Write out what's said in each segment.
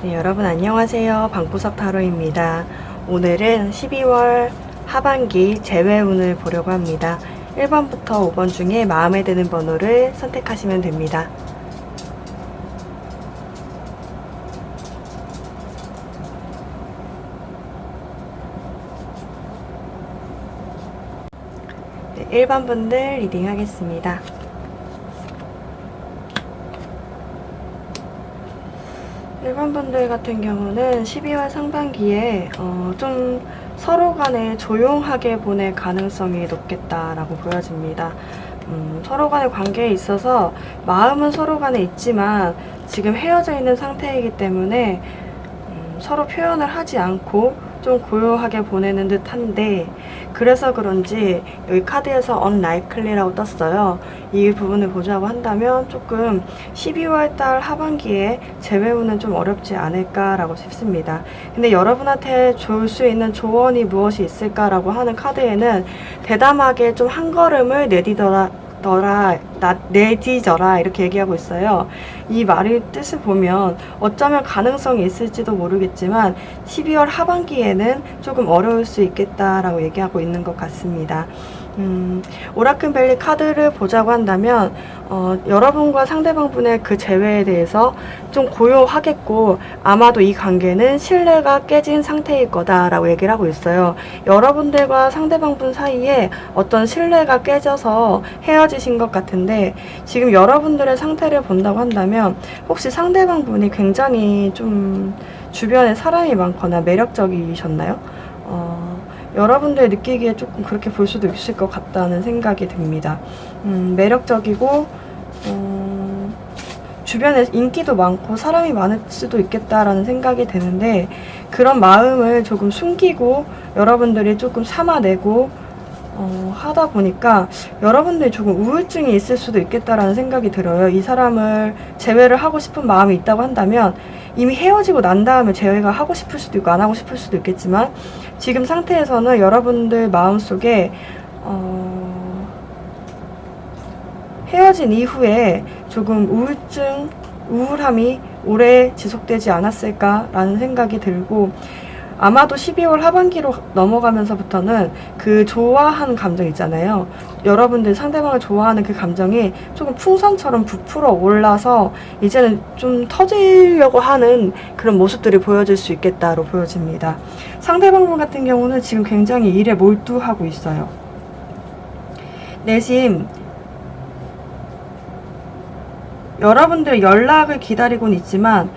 네, 여러분 안녕하세요. 방구석 타로입니다. 오늘은 12월 하반기 재회운을 보려고 합니다. 1번부터 5번 중에 마음에 드는 번호를 선택하시면 됩니다. 네, 1번 분들 리딩 하겠습니다. 1번 분들 같은 경우는 12월 상반기에 좀 서로 간에 조용하게 보낼 가능성이 높겠다라고 보여집니다. 서로 간의 관계에 있어서 마음은 서로 간에 있지만 지금 헤어져 있는 상태이기 때문에 서로 표현을 하지 않고 좀 고요하게 보내는 듯 한데, 그래서 그런지 여기 카드에서 unlikely라고 떴어요. 이 부분을 보자고 한다면 조금 12월 달 하반기에 재회운은 좀 어렵지 않을까라고 싶습니다. 근데 여러분한테 줄 수 있는 조언이 무엇이 있을까라고 하는 카드에는 대담하게 좀 한 걸음을 내디뎌라 이렇게 얘기하고 있어요. 이 말의 뜻을 보면 어쩌면 가능성이 있을지도 모르겠지만 12월 하반기에는 조금 어려울 수 있겠다라고 얘기하고 있는 것 같습니다. 오라클 카드를 보자고 한다면 여러분과 상대방분의 그 재회에 대해서 좀 고요하겠고, 아마도 이 관계는 신뢰가 깨진 상태일 거다라고 얘기를 하고 있어요. 여러분들과 상대방분 사이에 어떤 신뢰가 깨져서 헤어지신 것 같은데, 지금 여러분들의 상태를 본다고 한다면 혹시 상대방분이 굉장히 좀 주변에 사람이 많거나 매력적이셨나요? 여러분들 느끼기에 조금 그렇게 볼 수도 있을 것 같다는 생각이 듭니다. 매력적이고 주변에 인기도 많고 사람이 많을 수도 있겠다라는 생각이 드는데, 그런 마음을 조금 숨기고 여러분들이 조금 참아내고 하다 보니까 여러분들이 조금 우울증이 있을 수도 있겠다라는 생각이 들어요. 이 사람을 재회를 하고 싶은 마음이 있다고 한다면 이미 헤어지고 난 다음에 재회가 하고 싶을 수도 있고 안 하고 싶을 수도 있겠지만, 지금 상태에서는 여러분들 마음속에 헤어진 이후에 조금 우울함이 오래 지속되지 않았을까라는 생각이 들고, 아마도 12월 하반기로 넘어가면서부터는 그 좋아하는 감정 있잖아요. 여러분들 상대방을 좋아하는 그 감정이 조금 풍선처럼 부풀어 올라서 이제는 좀 터지려고 하는 그런 모습들이 보여질 수 있겠다로 보여집니다. 상대방분 같은 경우는 지금 굉장히 일에 몰두하고 있어요. 내심 여러분들 연락을 기다리고는 있지만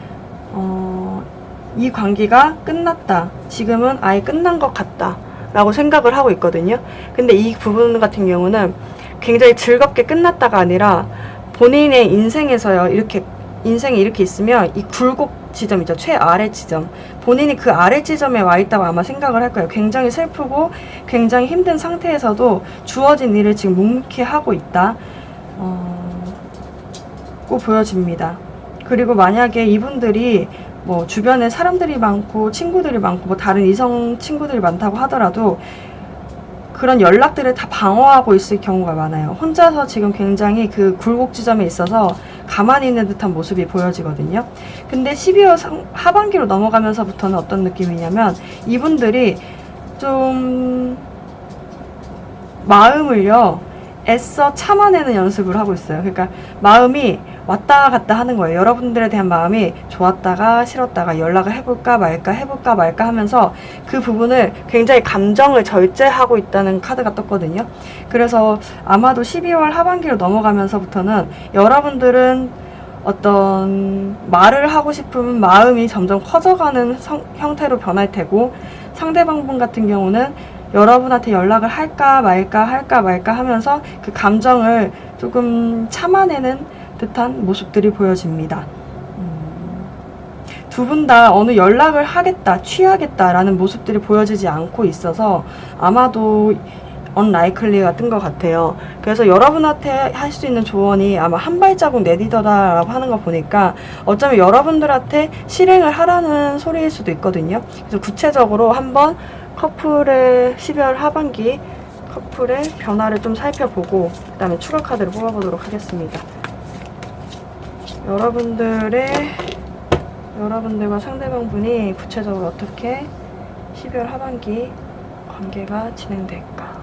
이 관계가 끝났다, 지금은 아예 끝난 것 같다 라고 생각을 하고 있거든요. 근데 이 부분 같은 경우는 굉장히 즐겁게 끝났다가 아니라 본인의 인생에서요, 인생이 이렇게 있으면 이 굴곡 지점 있죠, 최아래 지점, 본인이 그 아래 지점에 와 있다고 아마 생각을 할 거예요. 굉장히 슬프고 굉장히 힘든 상태에서도 주어진 일을 지금 묵묵히 하고 있다 고 보여집니다. 그리고 만약에 이분들이 뭐 주변에 사람들이 많고 친구들이 많고 뭐 다른 이성 친구들이 많다고 하더라도 그런 연락들을 다 방어하고 있을 경우가 많아요. 혼자서 지금 굉장히 그 굴곡 지점에 있어서 가만히 있는 듯한 모습이 보여지거든요. 근데 12월 하반기로 넘어가면서부터는 어떤 느낌이냐면, 이분들이 좀 마음을요 애써 참아내는 연습을 하고 있어요. 그러니까 마음이 왔다 갔다 하는 거예요. 여러분들에 대한 마음이 좋았다가 싫었다가 연락을 해볼까 말까 하면서 그 부분을 굉장히 감정을 절제하고 있다는 카드가 떴거든요. 그래서 아마도 12월 하반기로 넘어가면서부터는 여러분들은 어떤 말을 하고 싶은 마음이 점점 커져가는 형태로 변할 테고, 상대방분 같은 경우는 여러분한테 연락을 할까 말까 하면서 그 감정을 조금 참아내는 듯한 모습들이 보여집니다. 두 분 다 어느 연락을 하겠다, 취하겠다라는 모습들이 보여지지 않고 있어서 아마도 unlikely가 뜬 것 같아요. 그래서 여러분한테 할 수 있는 조언이 아마 한 발자국 내디뎌라라고 하는 거 보니까 어쩌면 여러분들한테 실행을 하라는 소리일 수도 있거든요. 그래서 구체적으로 한번 커플의 12월 하반기 커플의 변화를 좀 살펴보고 그 다음에 추가 카드를 뽑아보도록 하겠습니다. 여러분들과 상대방분이 구체적으로 어떻게 12월 하반기 관계가 진행될까?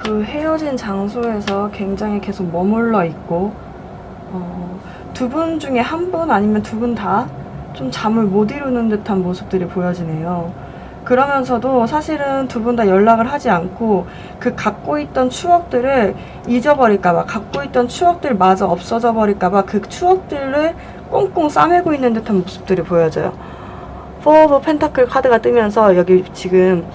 그 헤어진 장소에서 굉장히 계속 머물러 있고, 두 분 중에 한 분 아니면 두 분 다 좀 잠을 못 이루는 듯한 모습들이 보여지네요. 그러면서도 사실은 두 분 다 연락을 하지 않고 그 갖고 있던 추억들을 잊어버릴까봐, 갖고 있던 추억들마저 없어져 버릴까봐 그 추억들을 꽁꽁 싸매고 있는 듯한 모습들이 보여져요. 포 오브 펜타클 카드가 뜨면서 여기 지금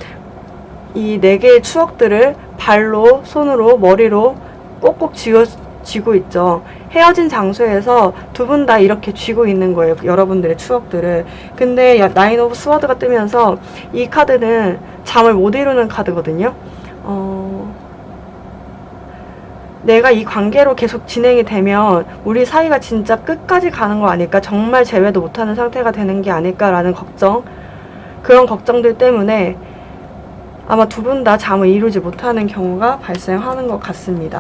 이 4개의 추억들을 발로, 손으로, 머리로 꼭꼭 쥐고 있죠. 헤어진 장소에서 두 분 다 이렇게 쥐고 있는 거예요. 여러분들의 추억들을. 근데 나인 오브 스워드가 뜨면서 이 카드는 잠을 못 이루는 카드거든요. 내가 이 관계로 계속 진행이 되면 우리 사이가 진짜 끝까지 가는 거 아닐까? 정말 재회도 못하는 상태가 되는 게 아닐까라는 걱정. 그런 걱정들 때문에 아마 두 분 다 잠을 이루지 못하는 경우가 발생하는 것 같습니다.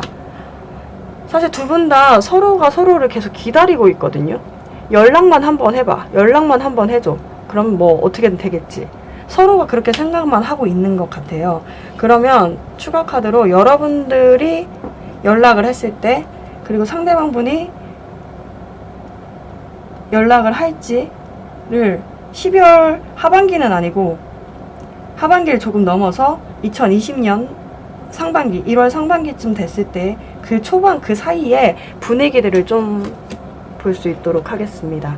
사실 두 분 다 서로가 서로를 계속 기다리고 있거든요. 연락만 한번 해봐. 연락만 한번 해줘. 그럼 뭐 어떻게든 되겠지. 서로가 그렇게 생각만 하고 있는 것 같아요. 그러면 추가 카드로 여러분들이 연락을 했을 때, 그리고 상대방분이 연락을 할지를 12월 하반기는 아니고 하반기를 조금 넘어서 2020년 상반기, 1월 상반기쯤 됐을 때 그 초반 그 사이에 분위기들을 좀 볼 수 있도록 하겠습니다.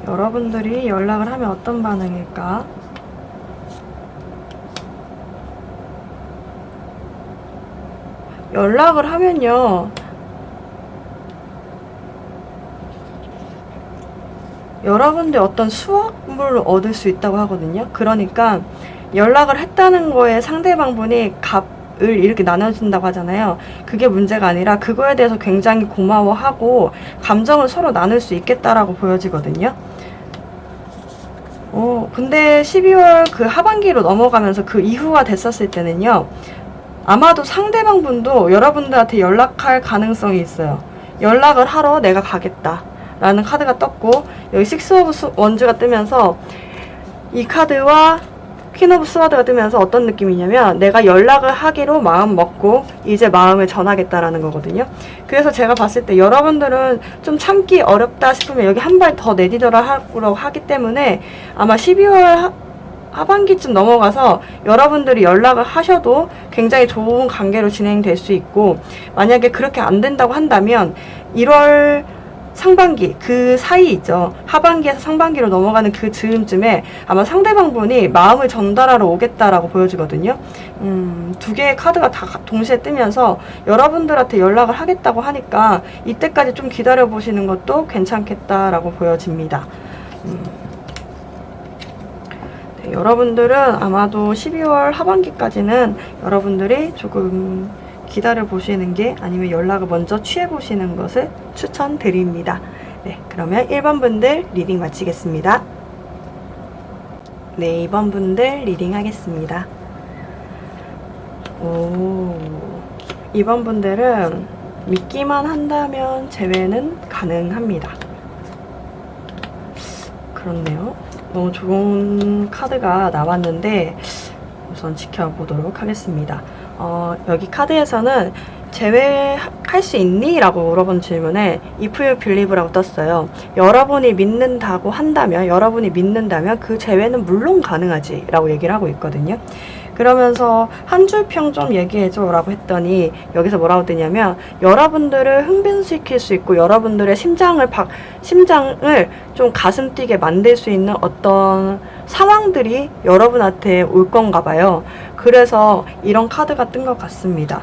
여러분들이 연락을 하면 어떤 반응일까? 연락을 하면요, 여러분들 어떤 수확물을 얻을 수 있다고 하거든요. 그러니까 연락을 했다는 거에 상대방분이 값을 이렇게 나눠준다고 하잖아요. 그게 문제가 아니라 그거에 대해서 굉장히 고마워하고 감정을 서로 나눌 수 있겠다라고 보여지거든요. 근데 12월 그 하반기로 넘어가면서 그 이후가 됐었을 때는요, 아마도 상대방분도 여러분들한테 연락할 가능성이 있어요. 연락을 하러 내가 가겠다 라는 카드가 떴고, 여기 식스 오브 원즈가 뜨면서 이 카드와 퀸 오브 스와드가 뜨면서 어떤 느낌이냐면 내가 연락을 하기로 마음 먹고 이제 마음을 전하겠다라는 거거든요. 그래서 제가 봤을 때 여러분들은 좀 참기 어렵다 싶으면 여기 한 발 더 내디뎌라 하려고 하기 때문에 아마 12월 하반기쯤 넘어가서 여러분들이 연락을 하셔도 굉장히 좋은 관계로 진행될 수 있고, 만약에 그렇게 안 된다고 한다면 1월 상반기 그 사이 있죠. 하반기에서 상반기로 넘어가는 그 즈음쯤에 아마 상대방분이 마음을 전달하러 오겠다라고 보여지거든요. 두 개의 카드가 다 동시에 뜨면서 여러분들한테 연락을 하겠다고 하니까 이때까지 좀 기다려 보시는 것도 괜찮겠다라고 보여집니다. 네, 여러분들은 아마도 12월 하반기까지는 여러분들이 조금 기다려 보시는 게, 아니면 연락을 먼저 취해 보시는 것을 추천드립니다. 네, 그러면 1번 분들 리딩 마치겠습니다. 네, 2번 분들 리딩 하겠습니다. 2번 분들은 믿기만 한다면 재회는 가능합니다. 그렇네요. 너무 좋은 카드가 나왔는데 우선 지켜보도록 하겠습니다. 여기 카드에서는 재회할 수 있니? 라고 물어본 질문에 If you believe라고 떴어요. 여러분이 믿는다고 한다면, 여러분이 믿는다면 그 재회는 물론 가능하지 라고 얘기를 하고 있거든요. 그러면서 한 줄 평 좀 얘기해줘 라고 했더니 여기서 뭐라고 뜨냐면 여러분들을 흥분시킬 수 있고 여러분들의 심장을 좀 가슴 뛰게 만들 수 있는 어떤 상황들이 여러분한테 올 건가 봐요. 그래서 이런 카드가 뜬 것 같습니다.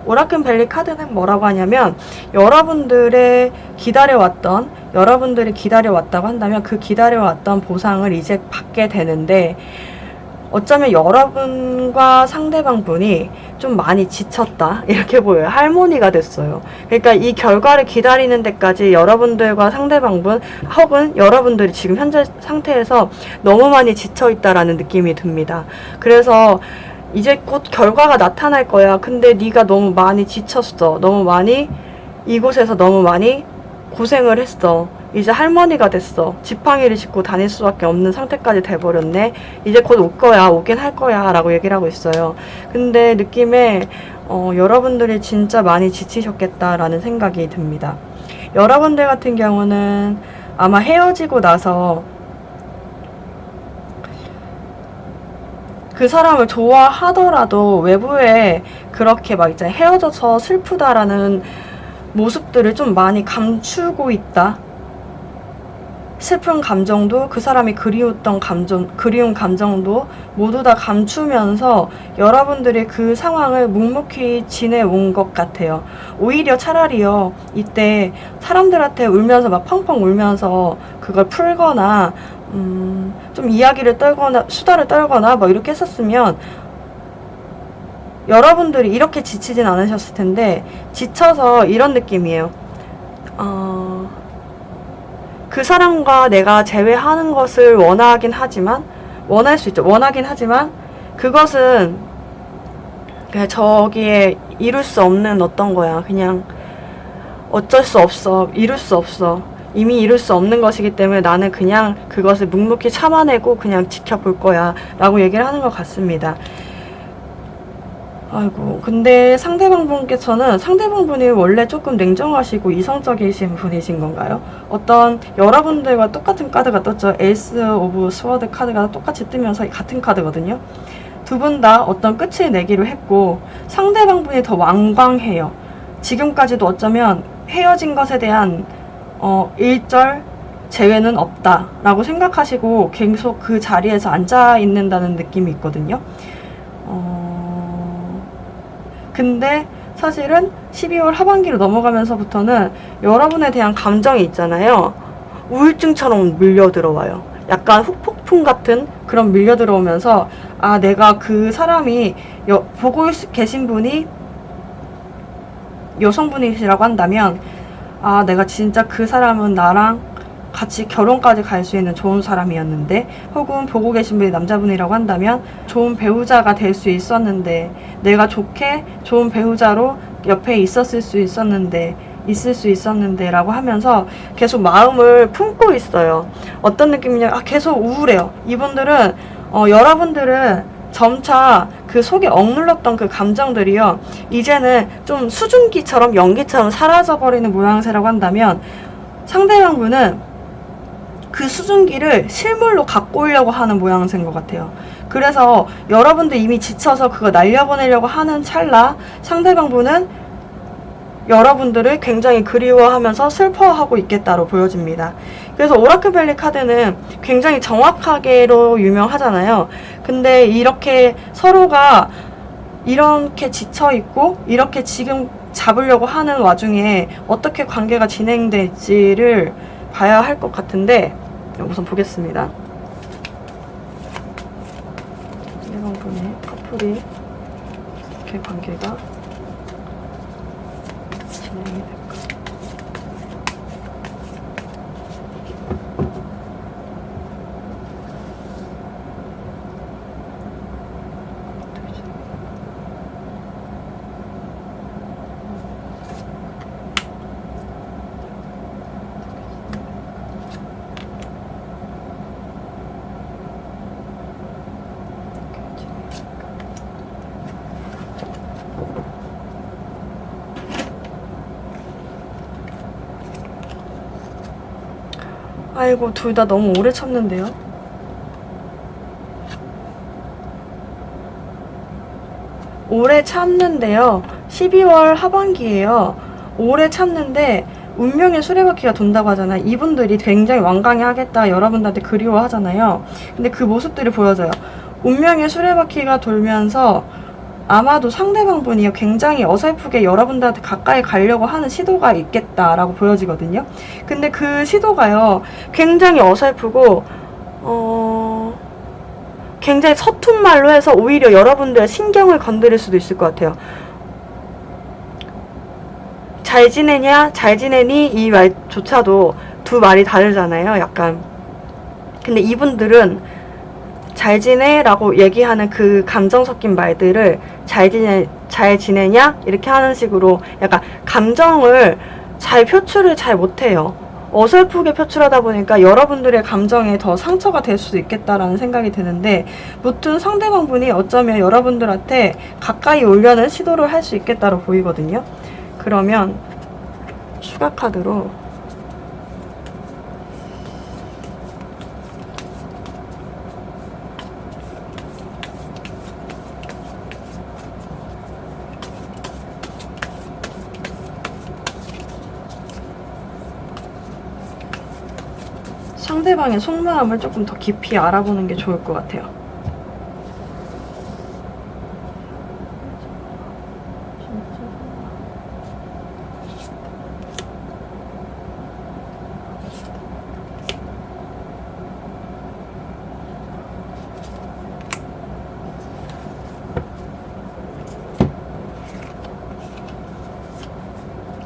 오라클 밸리 카드는 뭐라고 하냐면 여러분들이 기다려왔다고 한다면 그 기다려왔던 보상을 이제 받게 되는데 어쩌면 여러분과 상대방 분이 좀 많이 지쳤다 이렇게 보여요. 할머니가 됐어요. 그러니까 이 결과를 기다리는 데까지 여러분들과 상대방분 혹은 여러분들이 지금 현재 상태에서 너무 많이 지쳐있다라는 느낌이 듭니다. 그래서 이제 곧 결과가 나타날 거야. 근데 네가 너무 많이 지쳤어. 이곳에서 너무 많이 고생을 했어. 이제 할머니가 됐어. 지팡이를 짚고 다닐 수밖에 없는 상태까지 돼버렸네. 이제 곧 올 거야. 오긴 할 거야. 라고 얘기를 하고 있어요. 근데 느낌에 여러분들이 진짜 많이 지치셨겠다라는 생각이 듭니다. 여러분들 같은 경우는 아마 헤어지고 나서 그 사람을 좋아하더라도 외부에 그렇게 막 있잖아요. 헤어져서 슬프다라는 모습들을 좀 많이 감추고 있다. 슬픈 감정도 그 사람이 그리운 감정도 모두 다 감추면서 여러분들이 그 상황을 묵묵히 지내온 것 같아요. 오히려 차라리요, 이때 사람들한테 울면서 막 펑펑 울면서 그걸 풀거나 좀 이야기를 떨거나 수다를 떨거나 뭐 이렇게 했었으면 여러분들이 이렇게 지치진 않으셨을 텐데 지쳐서 이런 느낌이에요. 그 사람과 내가 재회하는 것을 원하긴 하지만 그것은 그냥 저기에 이룰 수 없는 어떤 거야. 그냥 어쩔 수 없어. 이미 이룰 수 없는 것이기 때문에 나는 그냥 그것을 묵묵히 참아내고 그냥 지켜볼 거야 라고 얘기를 하는 것 같습니다. 아이고, 근데 상대방분이 원래 조금 냉정하시고 이성적이신 분이신 건가요? 어떤 여러분들과 똑같은 카드가 떴죠. 에이스 오브 스워드 카드가 똑같이 뜨면서 같은 카드거든요. 두 분 다 어떤 끝을 내기로 했고 상대방분이 더 완강해요. 지금까지도 어쩌면 헤어진 것에 대한 일절 재회는 없다 라고 생각하시고 계속 그 자리에서 앉아 있는다는 느낌이 있거든요. 근데 사실은 12월 하반기로 넘어가면서부터는 여러분에 대한 감정이 있잖아요. 우울증처럼 밀려들어와요. 약간 후폭풍 같은 그런 밀려들어오면서 내가 그 사람이 보고 계신 분이 여성분이시라고 한다면 내가 진짜 그 사람은 나랑 같이 결혼까지 갈 수 있는 좋은 사람이었는데, 혹은 보고 계신 분이 남자분이라고 한다면 좋은 배우자가 될 수 있었는데, 내가 좋게 좋은 배우자로 옆에 있을 수 있었는데 라고 하면서 계속 마음을 품고 있어요. 어떤 느낌이냐, 계속 우울해요. 이분들은 여러분들은 점차 그 속에 억눌렀던 그 감정들이요, 이제는 좀 수증기처럼 연기처럼 사라져버리는 모양새라고 한다면, 상대방분은 그 수증기를 실물로 갖고 오려고 하는 모양새인 것 같아요. 그래서 여러분들 이미 지쳐서 그거 날려보내려고 하는 찰나 상대방분은 여러분들을 굉장히 그리워하면서 슬퍼하고 있겠다로 보여집니다. 그래서 오라클 밸리 카드는 굉장히 정확하게로 유명하잖아요. 근데 이렇게 서로가 이렇게 지쳐있고 이렇게 지금 잡으려고 하는 와중에 어떻게 관계가 진행될지를 봐야 할 것 같은데, 우선 보겠습니다. 여성분의 커플이 어떻게 관계가 진행이 될까? 아이고, 둘 다 너무 오래 참는데요. 오래 참는데요. 12월 하반기에요. 오래 참는데 운명의 수레바퀴가 돈다고 하잖아요. 이분들이 굉장히 완강히 하겠다, 여러분들한테 그리워하잖아요. 근데 그 모습들이 보여져요. 운명의 수레바퀴가 돌면서 아마도 상대방분이 굉장히 어설프게 여러분들한테 가까이 가려고 하는 시도가 있겠다라고 보여지거든요. 근데 그 시도가요, 굉장히 어설프고 굉장히 서툰 말로 해서 오히려 여러분들의 신경을 건드릴 수도 있을 것 같아요. 잘 지내냐, 잘 지내니, 이 말조차도 두 말이 다르잖아요, 약간. 근데 이분들은 잘 지내라고 얘기하는 그 감정 섞인 말들을 잘 지내냐? 이렇게 하는 식으로 약간 감정을 표출을 잘 못해요. 어설프게 표출하다 보니까 여러분들의 감정에 더 상처가 될 수도 있겠다라는 생각이 드는데, 무튼 상대방분이 어쩌면 여러분들한테 가까이 오려는 시도를 할 수 있겠다로 보이거든요. 그러면 추가 카드로 상대방의 속마음을 조금 더 깊이 알아보는 게 좋을 것 같아요.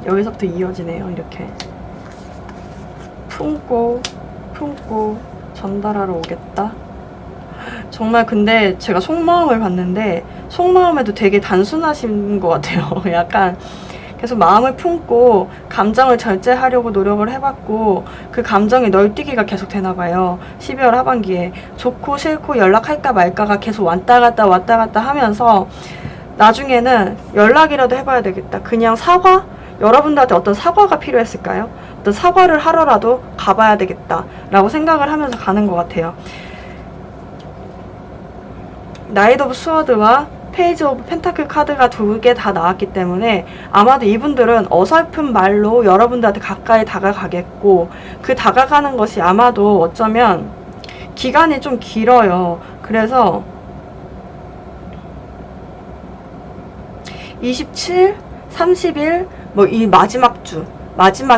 여기서부터 이어지네요. 이렇게 품고 전달하러 오겠다. 정말 근데 제가 속마음을 봤는데 속마음에도 되게 단순하신 것 같아요. 약간 계속 마음을 품고 감정을 절제하려고 노력을 해봤고, 그 감정이 널뛰기가 계속 되나봐요. 12월 하반기에 좋고 싫고 연락할까 말까가 계속 왔다 갔다 하면서 나중에는 연락이라도 해봐야 되겠다. 그냥 사과? 여러분들한테 어떤 사과가 필요했을까요? 어떤 사과를 하러라도 가봐야 되겠다 라고 생각을 하면서 가는 것 같아요. 나이트 오브 스워드와 페이지 오브 펜타클 카드가 두 개 다 나왔기 때문에 아마도 이분들은 어설픈 말로 여러분들한테 가까이 다가가겠고, 그 다가가는 것이 아마도 어쩌면 기간이 좀 길어요. 그래서 27, 30일 뭐 이 마지막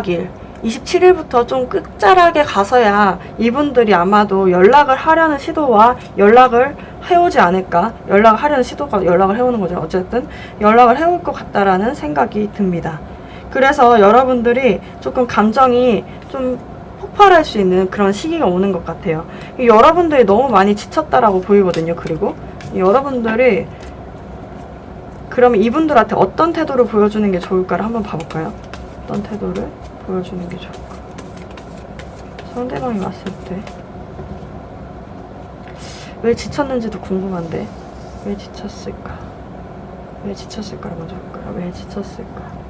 일 27일부터 좀 끝자락에 가서야 이분들이 아마도 연락을 하려는 시도와 연락을 해오지 않을까. 연락을 하려는 시도가 연락을 해오는 거죠. 어쨌든 연락을 해올 것 같다라는 생각이 듭니다. 그래서 여러분들이 조금 감정이 좀 폭발할 수 있는 그런 시기가 오는 것 같아요. 여러분들이 너무 많이 지쳤다라고 보이거든요. 그리고 여러분들이 그러면 이분들한테 어떤 태도를 보여주는 게 좋을까를 한번 봐볼까요? 어떤 태도를 보여주는 게 좋을까? 상대방이 왔을 때 왜 지쳤는지도 궁금한데, 왜 지쳤을까? 왜 지쳤을까를 먼저 볼까요? 왜 지쳤을까?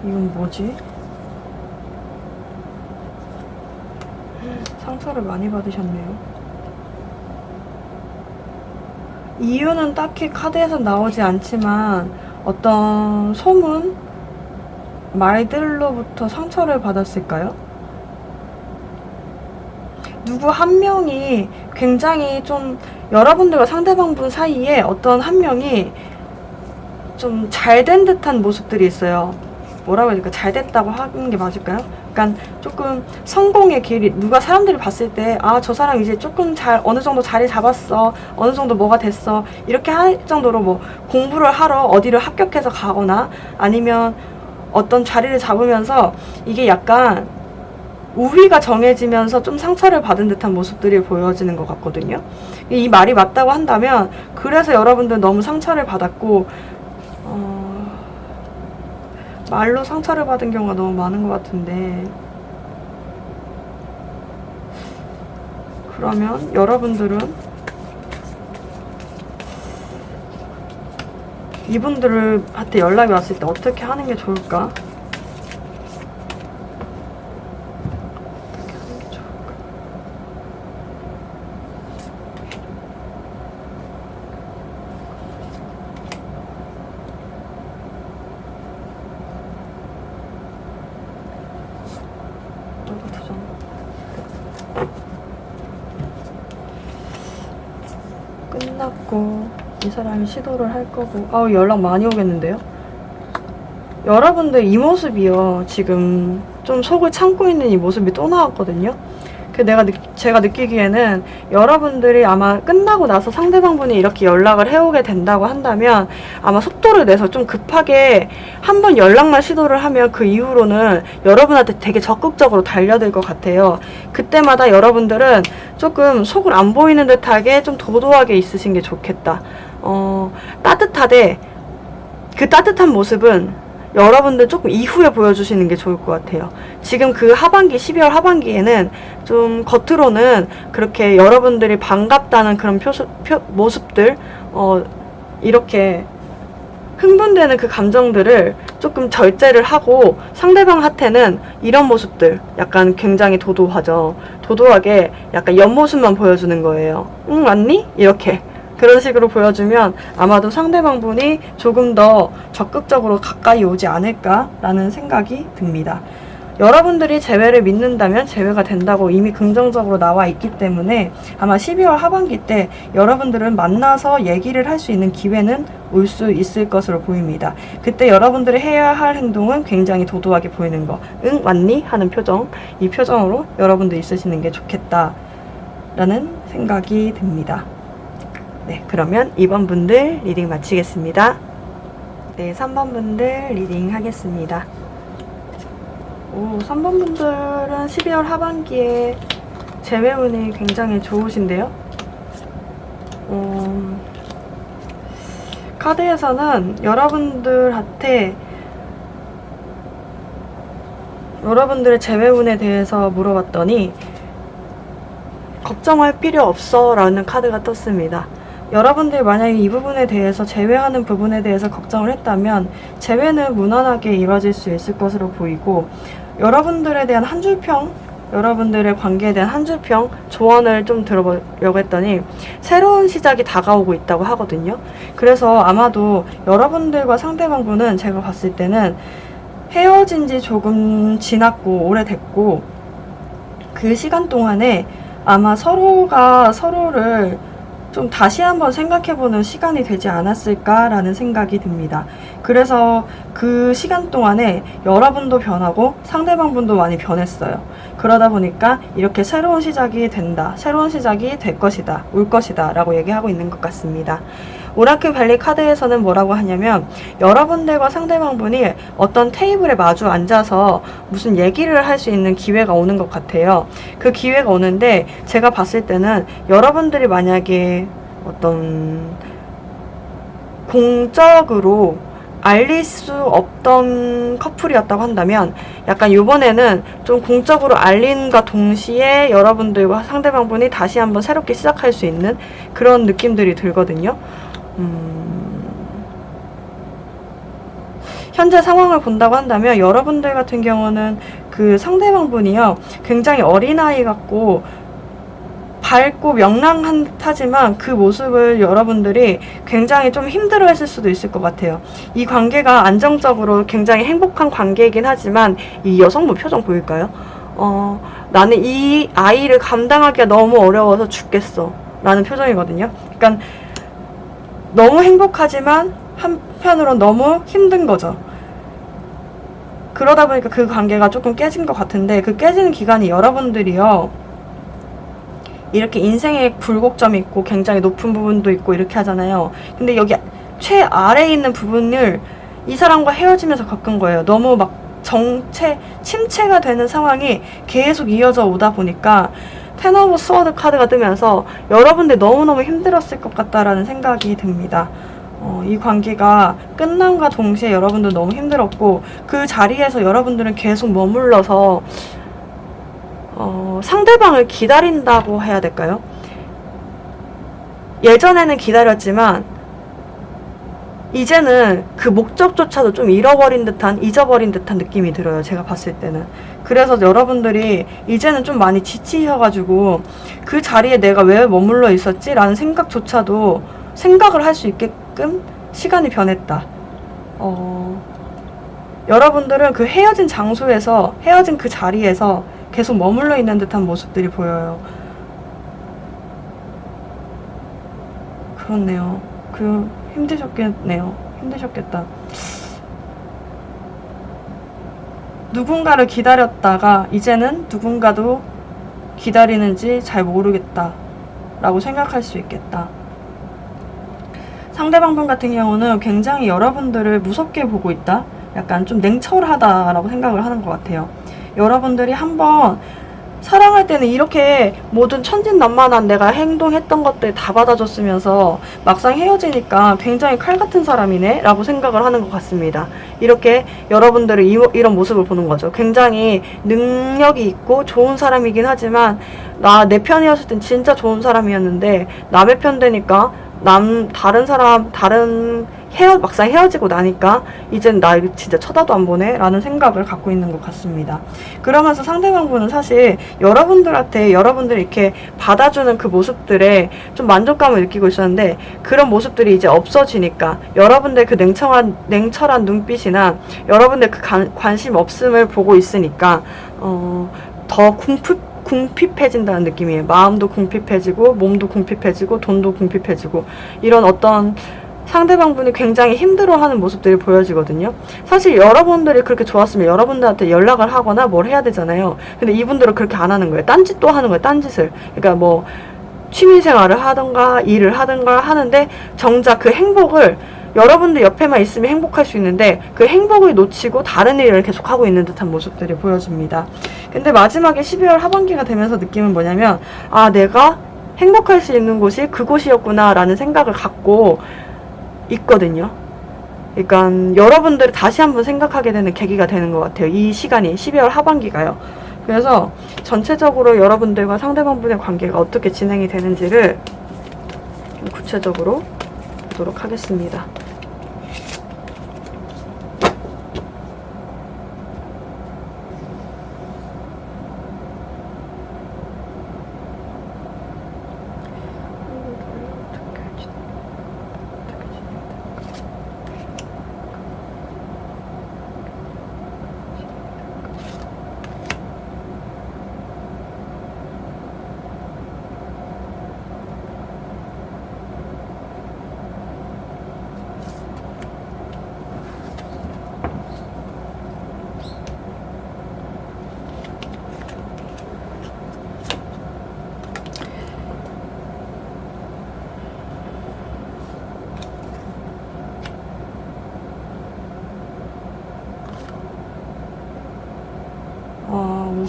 이건 뭐지? 상처를 많이 받으셨네요. 이유는 딱히 카드에서 나오지 않지만 어떤 소문, 말들로부터 상처를 받았을까요? 누구 한 명이 굉장히 좀 여러분들과 상대방분 사이에 어떤 한 명이 좀 잘된 듯한 모습들이 있어요. 뭐라고 해야 될까? 잘 됐다고 하는 게 맞을까요? 그러니까 조금 성공의 길이, 누가 사람들이 봤을 때 아, 저 사람 이제 조금 어느 정도 자리 잡았어, 어느 정도 뭐가 됐어, 이렇게 할 정도로 뭐 공부를 하러 어디를 합격해서 가거나 아니면 어떤 자리를 잡으면서 이게 약간 우위가 정해지면서 좀 상처를 받은 듯한 모습들이 보여지는 것 같거든요. 이 말이 맞다고 한다면 그래서 여러분들 너무 상처를 받았고 말로 상처를 받은 경우가 너무 많은 것 같은데, 그러면 여러분들은 이분들한테 연락이 왔을 때 어떻게 하는 게 좋을까? 끝났고 이 사람이 시도를 할 거고, 연락 많이 오겠는데요? 여러분들 이 모습이요, 지금 좀 속을 참고 있는 이 모습이 또 나왔거든요. 제가 느끼기에는 여러분들이 아마 끝나고 나서 상대방분이 이렇게 연락을 해오게 된다고 한다면 아마 속도를 내서 좀 급하게 한번 연락만 시도를 하면 그 이후로는 여러분한테 되게 적극적으로 달려들 것 같아요. 그때마다 여러분들은 조금 속을 안 보이는 듯하게 좀 도도하게 있으신 게 좋겠다. 따뜻하되 그 따뜻한 모습은 여러분들 조금 이후에 보여주시는 게 좋을 것 같아요. 지금 그 하반기, 12월 하반기에는 좀 겉으로는 그렇게 여러분들이 반갑다는 그런 모습들, 이렇게 흥분되는 그 감정들을 조금 절제를 하고, 상대방한테는 이런 모습들, 약간 굉장히 도도하죠. 도도하게 약간 옆모습만 보여주는 거예요. 응, 왔니? 이렇게. 그런 식으로 보여주면 아마도 상대방분이 조금 더 적극적으로 가까이 오지 않을까라는 생각이 듭니다. 여러분들이 재회를 믿는다면 재회가 된다고 이미 긍정적으로 나와 있기 때문에 아마 12월 하반기 때 여러분들은 만나서 얘기를 할 수 있는 기회는 올 수 있을 것으로 보입니다. 그때 여러분들이 해야 할 행동은 굉장히 도도하게 보이는 거. 응, 왔니? 하는 표정. 이 표정으로 여러분들 있으시는 게 좋겠다라는 생각이 듭니다. 네, 그러면 2번 분들 리딩 마치겠습니다. 네, 3번 분들 리딩 하겠습니다. 3번 분들은 12월 하반기에 재회운이 굉장히 좋으신데요. 카드에서는 여러분들한테 여러분들의 재회운에 대해서 물어봤더니 걱정할 필요 없어 라는 카드가 떴습니다. 여러분들이 만약에 이 부분에 대해서 재회하는 부분에 대해서 걱정을 했다면 재회는 무난하게 이루어질 수 있을 것으로 보이고, 여러분들에 대한 한 줄평, 여러분들의 관계에 대한 한 줄평 조언을 좀 들어보려고 했더니 새로운 시작이 다가오고 있다고 하거든요. 그래서 아마도 여러분들과 상대방분은 제가 봤을 때는 헤어진 지 조금 지났고 오래됐고, 그 시간 동안에 아마 서로가 서로를 좀 다시 한번 생각해보는 시간이 되지 않았을까라는 생각이 듭니다. 그래서 그 시간 동안에 여러분도 변하고 상대방분도 많이 변했어요. 그러다 보니까 이렇게 새로운 시작이 된다, 새로운 시작이 될 것이다, 올 것이다 라고 얘기하고 있는 것 같습니다. 오라클 발리 카드에서는 뭐라고 하냐면 여러분들과 상대방분이 어떤 테이블에 마주 앉아서 무슨 얘기를 할 수 있는 기회가 오는 것 같아요. 그 기회가 오는데 제가 봤을 때는 여러분들이 만약에 어떤 공적으로 알릴 수 없던 커플이었다고 한다면 약간 이번에는 좀 공적으로 알림과 동시에 여러분들과 상대방분이 다시 한번 새롭게 시작할 수 있는 그런 느낌들이 들거든요. 현재 상황을 본다고 한다면 여러분들 같은 경우는 그 상대방분이요 굉장히 어린아이 같고 밝고 명랑한 듯하지만 그 모습을 여러분들이 굉장히 좀 힘들어 했을 수도 있을 것 같아요. 이 관계가 안정적으로 굉장히 행복한 관계이긴 하지만 이 여성분 표정 보일까요? 나는 이 아이를 감당하기가 너무 어려워서 죽겠어 라는 표정이거든요. 그러니까 너무 행복하지만 한편으로 너무 힘든 거죠. 그러다 보니까 그 관계가 조금 깨진 것 같은데, 그 깨지는 기간이 여러분들이요 이렇게 인생에 굴곡점이 있고 굉장히 높은 부분도 있고 이렇게 하잖아요. 근데 여기 최아래에 있는 부분을 이 사람과 헤어지면서 겪은 거예요. 너무 막 침체가 되는 상황이 계속 이어져 오다 보니까 텐 오브 스워드 카드가 뜨면서 여러분들 너무너무 힘들었을 것 같다라는 생각이 듭니다. 이 관계가 끝남과 동시에 여러분들 너무 힘들었고 그 자리에서 여러분들은 계속 머물러서 상대방을 기다린다고 해야 될까요? 예전에는 기다렸지만 이제는 그 목적조차도 좀 잊어버린 듯한 느낌이 들어요. 제가 봤을 때는. 그래서 여러분들이 이제는 좀 많이 지치셔가지고 그 자리에 내가 왜 머물러 있었지? 라는 생각조차도 생각을 할 수 있게끔 시간이 변했다. 여러분들은 그 헤어진 장소에서, 헤어진 그 자리에서 계속 머물러 있는 듯한 모습들이 보여요. 그렇네요. 힘드셨겠네요. 힘드셨겠다. 누군가를 기다렸다가 이제는 누군가도 기다리는지 잘 모르겠다 라고 생각할 수 있겠다. 상대방 분 같은 경우는 굉장히 여러분들을 무섭게 보고 있다, 약간 좀 냉철하다 라고 생각을 하는 것 같아요. 여러분들이 한번 사랑할 때는 이렇게 모든 천진난만한 내가 행동했던 것들 다 받아줬으면서 막상 헤어지니까 굉장히 칼같은 사람이네 라고 생각을 하는 것 같습니다. 이렇게 여러분들은 이런 모습을 보는 거죠. 굉장히 능력이 있고 좋은 사람이긴 하지만 내 편이었을 땐 진짜 좋은 사람이었는데 남의 편 되니까 막상 헤어지고 나니까 이젠 나 진짜 쳐다도 안 보네 라는 생각을 갖고 있는 것 같습니다. 그러면서 상대방분은 사실 여러분들이 이렇게 받아주는 그 모습들에 좀 만족감을 느끼고 있었는데 그런 모습들이 이제 없어지니까 여러분들 그 냉철한 눈빛이나 여러분들 그 관심 없음을 보고 있으니까 더 궁핍해진다는 느낌이에요. 마음도 궁핍해지고 몸도 궁핍해지고 돈도 궁핍해지고 이런 어떤 상대방분이 굉장히 힘들어하는 모습들이 보여지거든요. 사실 여러분들이 그렇게 좋았으면 여러분들한테 연락을 하거나 뭘 해야 되잖아요. 근데 이분들은 그렇게 안 하는 거예요. 딴짓도 하는 거예요. 딴짓을. 그러니까 뭐 취미생활을 하던가 일을 하던가 하는데 정작 그 행복을 여러분들 옆에만 있으면 행복할 수 있는데 그 행복을 놓치고 다른 일을 계속 하고 있는 듯한 모습들이 보여집니다. 근데 마지막에 12월 하반기가 되면서 느낌은 뭐냐면 내가 행복할 수 있는 곳이 그곳이었구나 라는 생각을 갖고 있거든요. 그러니까 여러분들이 다시 한번 생각하게 되는 계기가 되는 것 같아요. 이 시간이 12월 하반기가요. 그래서 전체적으로 여러분들과 상대방분의 관계가 어떻게 진행이 되는지를 구체적으로 보도록 하겠습니다.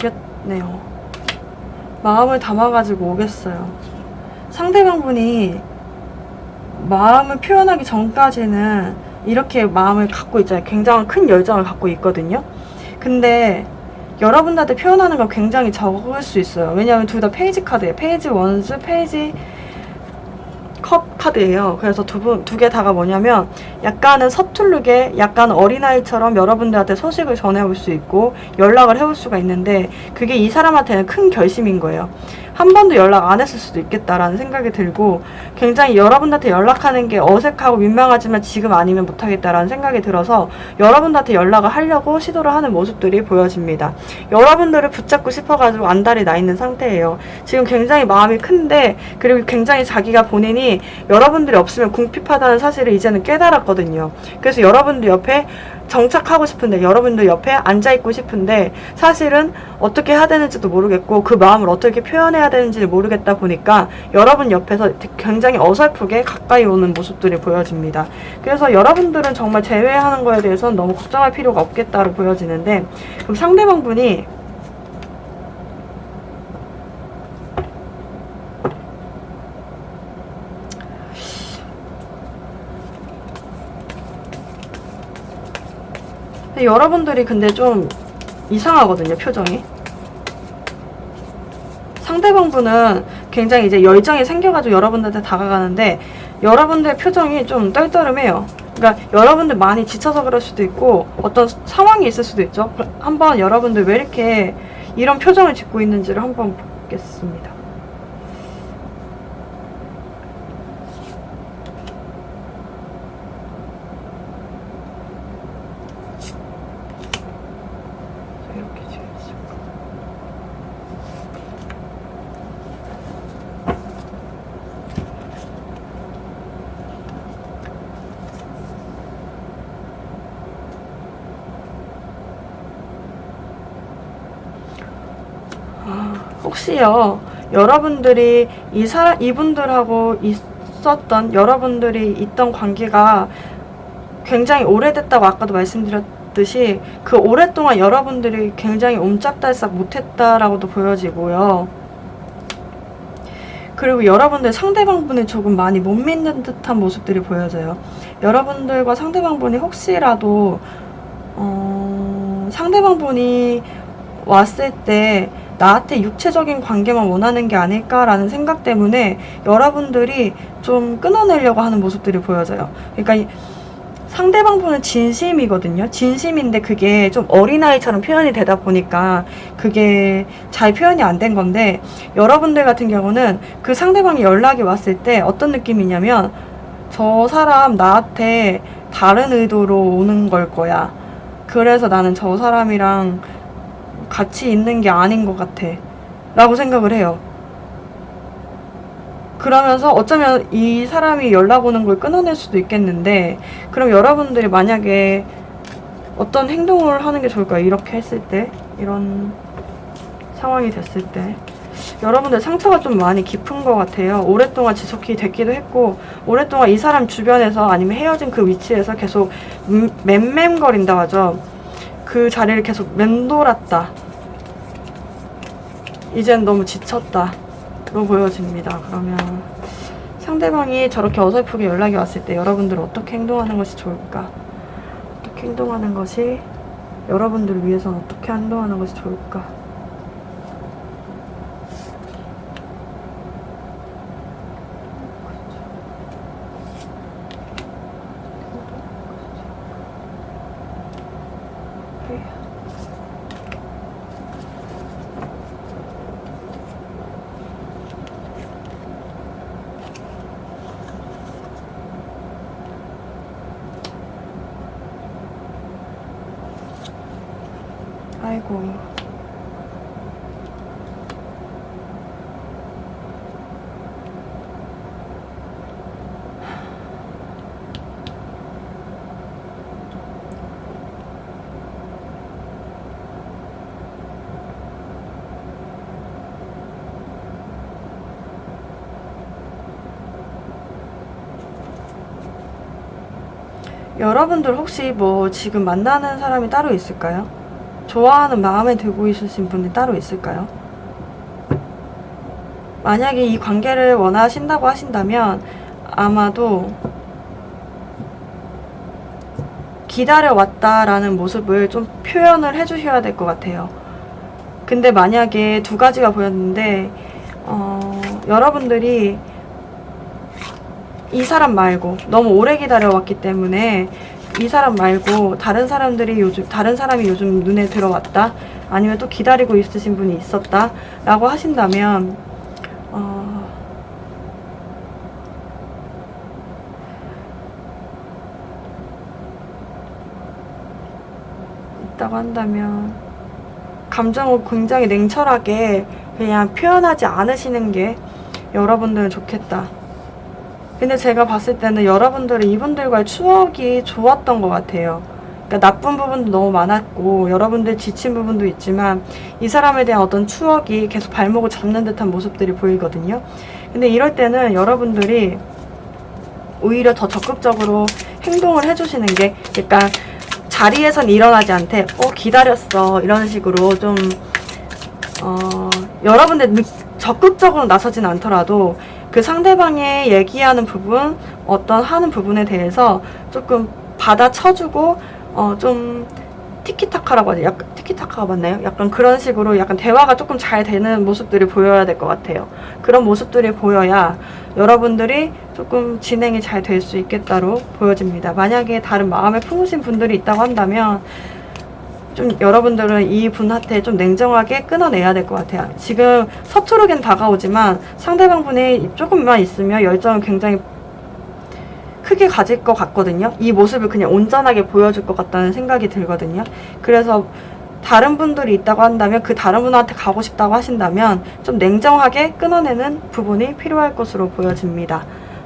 오겠네요. 마음을 담아가지고 오겠어요. 상대방분이 마음을 표현하기 전까지는 이렇게 마음을 갖고 있잖아요. 굉장히 큰 열정을 갖고 있거든요. 근데 여러분들한테 표현하는 건 굉장히 적을 수 있어요. 왜냐하면 둘 다 페이지 카드예요. 페이지 원스, 페이지 컵 카드예요. 그래서 두 개 다가 뭐냐면 약간은 서투르게 약간 어린아이처럼 여러분들한테 소식을 전해올 수 있고 연락을 해올 수가 있는데 그게 이 사람한테는 큰 결심인 거예요. 한 번도 연락 안 했을 수도 있겠다라는 생각이 들고 굉장히 여러분한테 연락하는 게 어색하고 민망하지만 지금 아니면 못하겠다라는 생각이 들어서 여러분한테 연락을 하려고 시도를 하는 모습들이 보여집니다. 여러분들을 붙잡고 싶어가지고 안달이 나 있는 상태예요. 지금 굉장히 마음이 큰데 그리고 굉장히 자기가 본인이 여러분들이 없으면 궁핍하다는 사실을 이제는 깨달았거든요. 그래서 여러분들 옆에 정착하고 싶은데 여러분들 옆에 앉아있고 싶은데 사실은 어떻게 해야 되는지도 모르겠고 그 마음을 어떻게 표현해야 되는지 모르겠다 보니까 여러분 옆에서 굉장히 어설프게 가까이 오는 모습들이 보여집니다. 그래서 여러분들은 정말 제외하는 거에 대해서는 너무 걱정할 필요가 없겠다고 보여지는데 그럼 상대방분이 근데 여러분들이 근데 좀 이상하거든요, 표정이. 상대방분은 굉장히 이제 열정이 생겨가지고 여러분들한테 다가가는데 여러분들 표정이 좀 떨떠름해요. 그러니까 여러분들 많이 지쳐서 그럴 수도 있고 어떤 상황이 있을 수도 있죠. 한번 여러분들 왜 이렇게 이런 표정을 짓고 있는지를 한번 보겠습니다. 이렇게 지어있을까? 혹시요, 여러분들이 이분들하고 있었던, 여러분들이 있던 관계가 굉장히 오래됐다고 아까도 말씀드렸듯이 그 오랫동안 여러분들이 굉장히 옴짝달싹 못했다라고도 보여지고요. 그리고 여러분들 상대방분을 조금 많이 못 믿는 듯한 모습들이 보여져요. 여러분들과 상대방분이 혹시라도 상대방분이 왔을 때 나한테 육체적인 관계만 원하는 게 아닐까라는 생각 때문에 여러분들이 좀 끊어내려고 하는 모습들이 보여져요. 그러니까 상대방분은 진심이거든요. 진심인데 그게 좀 어린아이처럼 표현이 되다 보니까 그게 잘 표현이 안 된 건데, 여러분들 같은 경우는 그 상대방이 연락이 왔을 때 어떤 느낌이냐면 저 사람 나한테 다른 의도로 오는 걸 거야. 그래서 나는 저 사람이랑 같이 있는 게 아닌 것 같아 라고 생각을 해요. 그러면서 어쩌면 이 사람이 연락 오는 걸 끊어낼 수도 있겠는데, 그럼 여러분들이 만약에 어떤 행동을 하는 게 좋을까요? 이렇게 했을 때, 이런 상황이 됐을 때 여러분들 상처가 좀 많이 깊은 것 같아요. 오랫동안 지속이 됐기도 했고, 오랫동안 이 사람 주변에서 아니면 헤어진 그 위치에서 계속 맴맴거린다 하죠. 그 자리를 계속 맴돌았다. 이젠 너무 지쳤다 로 보여집니다. 그러면 상대방이 저렇게 어설프게 연락이 왔을 때 여러분들은 어떻게 행동하는 것이 좋을까? 어떻게 행동하는 것이 여러분들을 위해서는 어떻게 행동하는 것이 좋을까? 아이고. 여러분들 혹시 뭐 지금 만나는 사람이 따로 있을까요? 좋아하는 마음에 들고 있으신 분이 따로 있을까요? 만약에 이 관계를 원하신다고 하신다면 아마도 기다려왔다라는 모습을 좀 표현을 해주셔야 될 것 같아요. 근데 만약에 두 가지가 보였는데 여러분들이 이 사람 말고 너무 오래 기다려왔기 때문에 이 사람 말고 다른 사람이 요즘 눈에 들어왔다, 아니면 또 기다리고 있으신 분이 있었다 라고 하신다면 있다고 한다면 감정을 굉장히 냉철하게 그냥 표현하지 않으시는 게 여러분들은 좋겠다. 근데 제가 봤을 때는 여러분들은 이분들과의 추억이 좋았던 것 같아요. 그러니까 나쁜 부분도 너무 많았고 여러분들 지친 부분도 있지만 이 사람에 대한 어떤 추억이 계속 발목을 잡는 듯한 모습들이 보이거든요. 근데 이럴 때는 여러분들이 오히려 더 적극적으로 행동을 해주시는 게, 그러니까 자리에선 일어나지 않되 기다렸어 이런 식으로 좀 여러분들 적극적으로 나서진 않더라도 그 상대방의 얘기하는 부분, 어떤 하는 부분에 대해서 조금 받아쳐주고 좀 티키타카라고 하죠. 약간 티키타카가 맞나요? 약간 그런 식으로 약간 대화가 조금 잘 되는 모습들이 보여야 될 것 같아요. 그런 모습들이 보여야 여러분들이 조금 진행이 잘 될 수 있겠다로 보여집니다. 만약에 다른 마음에 품으신 분들이 있다고 한다면 좀 여러분들은 이 분한테 좀 냉정하게 끊어내야 될 것 같아요. 지금 서투르긴 다가오지만 상대방분이 조금만 있으면 열정을 굉장히 크게 가질 것 같거든요. 이 모습을 그냥 온전하게 보여줄 것 같다는 생각이 들거든요. 그래서 다른 분들이 있다고 한다면 그 다른 분한테 가고 싶다고 하신다면 좀 냉정하게 끊어내는 부분이 필요할 것으로 보여집니다.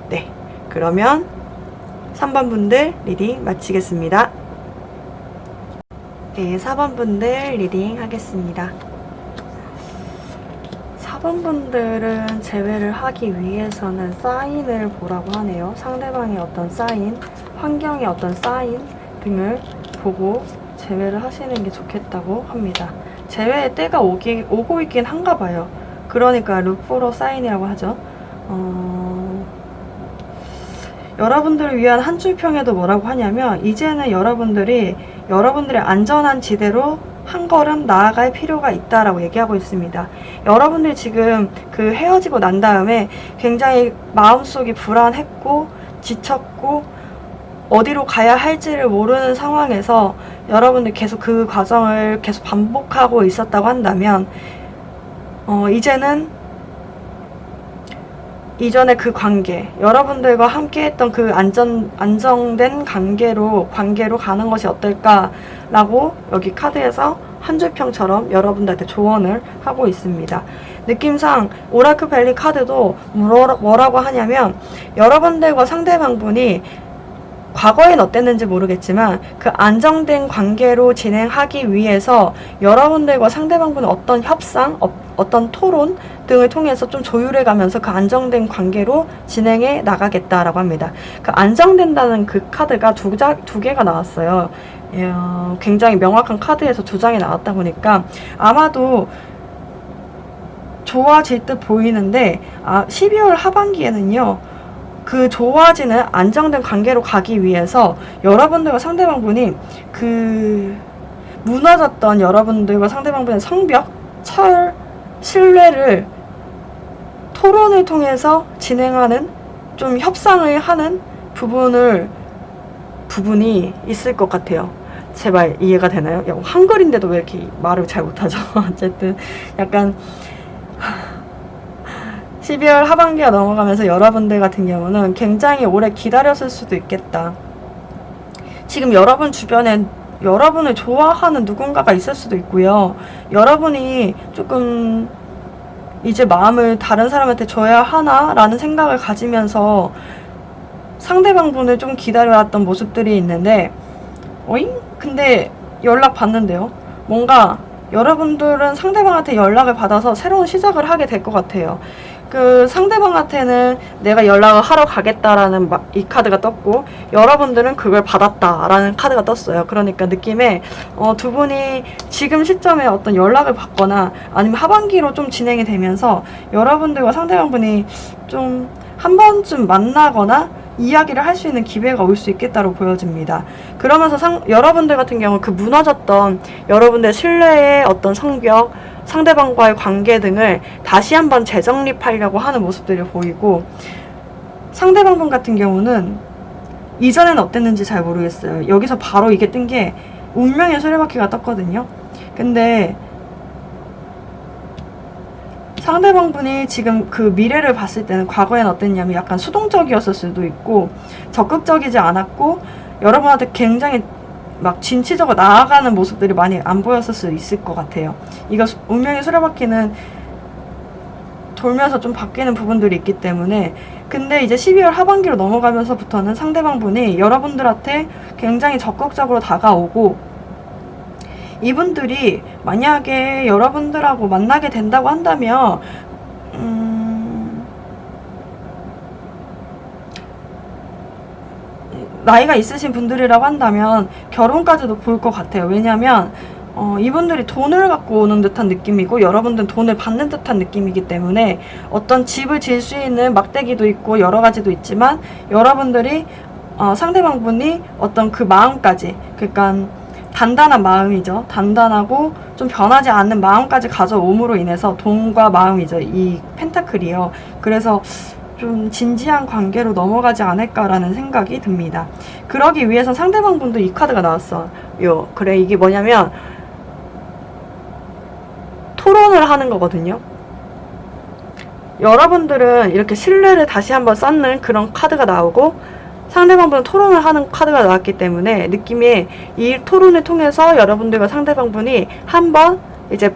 네, 그러면 3번 분들 리딩 마치겠습니다. 네, 4번 분들 리딩 하겠습니다. 4번 분들은 재회를 하기 위해서는 사인을 보라고 하네요. 상대방의 어떤 사인, 환경의 어떤 사인 등을 보고 재회를 하시는 게 좋겠다고 합니다. 재회의 때가 오고 있긴 한가 봐요. 그러니까 룩포로 사인이라고 하죠. 여러분들을 위한 한 줄 평에도 뭐라고 하냐면 이제는 여러분들의 안전한 지대로 한 걸음 나아갈 필요가 있다라고 얘기하고 있습니다. 여러분들이 지금 그 헤어지고 난 다음에 굉장히 마음속이 불안했고 지쳤고 어디로 가야 할지를 모르는 상황에서 여러분들 계속 그 과정을 계속 반복하고 있었다고 한다면 이제는 이전의 그 관계, 여러분들과 함께 했던 그 안정된 관계로 가는 것이 어떨까라고 여기 카드에서 한 줄평처럼 여러분들한테 조언을 하고 있습니다. 느낌상 오라클 밸리 카드도 뭐라고 하냐면 여러분들과 상대방분이 과거엔 어땠는지 모르겠지만 그 안정된 관계로 진행하기 위해서 여러분들과 상대방분은 어떤 협상, 어떤 토론 등을 통해서 좀 조율해 가면서 그 안정된 관계로 진행해 나가겠다라고 합니다. 그 안정된다는 그 카드가 두 개가 나왔어요. 굉장히 명확한 카드에서 2장이 나왔다 보니까 아마도 좋아질 듯 보이는데 12월 하반기에는요. 그 좋아지는 안정된 관계로 가기 위해서 여러분들과 상대방분이 그 무너졌던 여러분들과 상대방분의 성벽, 신뢰를 토론을 통해서 진행하는 좀 협상을 하는 부분이 있을 것 같아요. 제발 이해가 되나요? 한글인데도 왜 이렇게 말을 잘 못하죠? 어쨌든 약간 12월 하반기가 넘어가면서 여러분들 같은 경우는 굉장히 오래 기다렸을 수도 있겠다. 지금 여러분 주변에 여러분을 좋아하는 누군가가 있을 수도 있고요. 여러분이 조금 이제 마음을 다른 사람한테 줘야 하나라는 생각을 가지면서 상대방분을 좀 기다려왔던 모습들이 있는데 근데 연락 받는데요. 뭔가 여러분들은 상대방한테 연락을 받아서 새로운 시작을 하게 될 것 같아요. 그 상대방한테는 내가 연락을 하러 가겠다라는 이 카드가 떴고 여러분들은 그걸 받았다라는 카드가 떴어요. 그러니까 느낌에 두 분이 지금 시점에 어떤 연락을 받거나 아니면 하반기로 좀 진행이 되면서 여러분들과 상대방분이 좀 한 번쯤 만나거나 이야기를 할 수 있는 기회가 올 수 있겠다고 보여집니다. 그러면서 여러분들 같은 경우 그 무너졌던 여러분들 신뢰의 어떤 성벽, 상대방과의 관계 등을 다시 한번 재정립하려고 하는 모습들이 보이고 상대방분 같은 경우는 이전에는 어땠는지 잘 모르겠어요. 여기서 바로 이게 뜬 게 운명의 수레바퀴가 떴거든요. 근데 상대방분이 지금 그 미래를 봤을 때는 과거엔 어땠냐면 약간 수동적이었을 수도 있고 적극적이지 않았고 여러분한테 굉장히 막 진취적으로 나아가는 모습들이 많이 안 보였을 수 있을 것 같아요. 이거 운명의 수레바퀴는 돌면서 좀 바뀌는 부분들이 있기 때문에 근데 이제 12월 하반기로 넘어가면서부터는 상대방분이 여러분들한테 굉장히 적극적으로 다가오고 이분들이 만약에 여러분들하고 만나게 된다고 한다면 나이가 있으신 분들이라고 한다면 결혼까지도 볼 것 같아요. 왜냐면 이분들이 돈을 갖고 오는 듯한 느낌이고 여러분들은 돈을 받는 듯한 느낌이기 때문에 어떤 집을 질 수 있는 막대기도 있고 여러 가지도 있지만 여러분들이 상대방분이 어떤 그 마음까지 그러니까 단단한 마음이죠. 단단하고 좀 변하지 않는 마음까지 가져옴으로 인해서 돈과 마음이죠. 이 펜타클이요. 그래서 좀 진지한 관계로 넘어가지 않을까라는 생각이 듭니다. 그러기 위해서 상대방분도 이 카드가 나왔어요. 그래, 이게 뭐냐면 토론을 하는 거거든요. 여러분들은 이렇게 신뢰를 다시 한번 쌓는 그런 카드가 나오고, 상대방분은 토론을 하는 카드가 나왔기 때문에 느낌이 이 토론을 통해서 여러분들과 상대방분이 한번 이제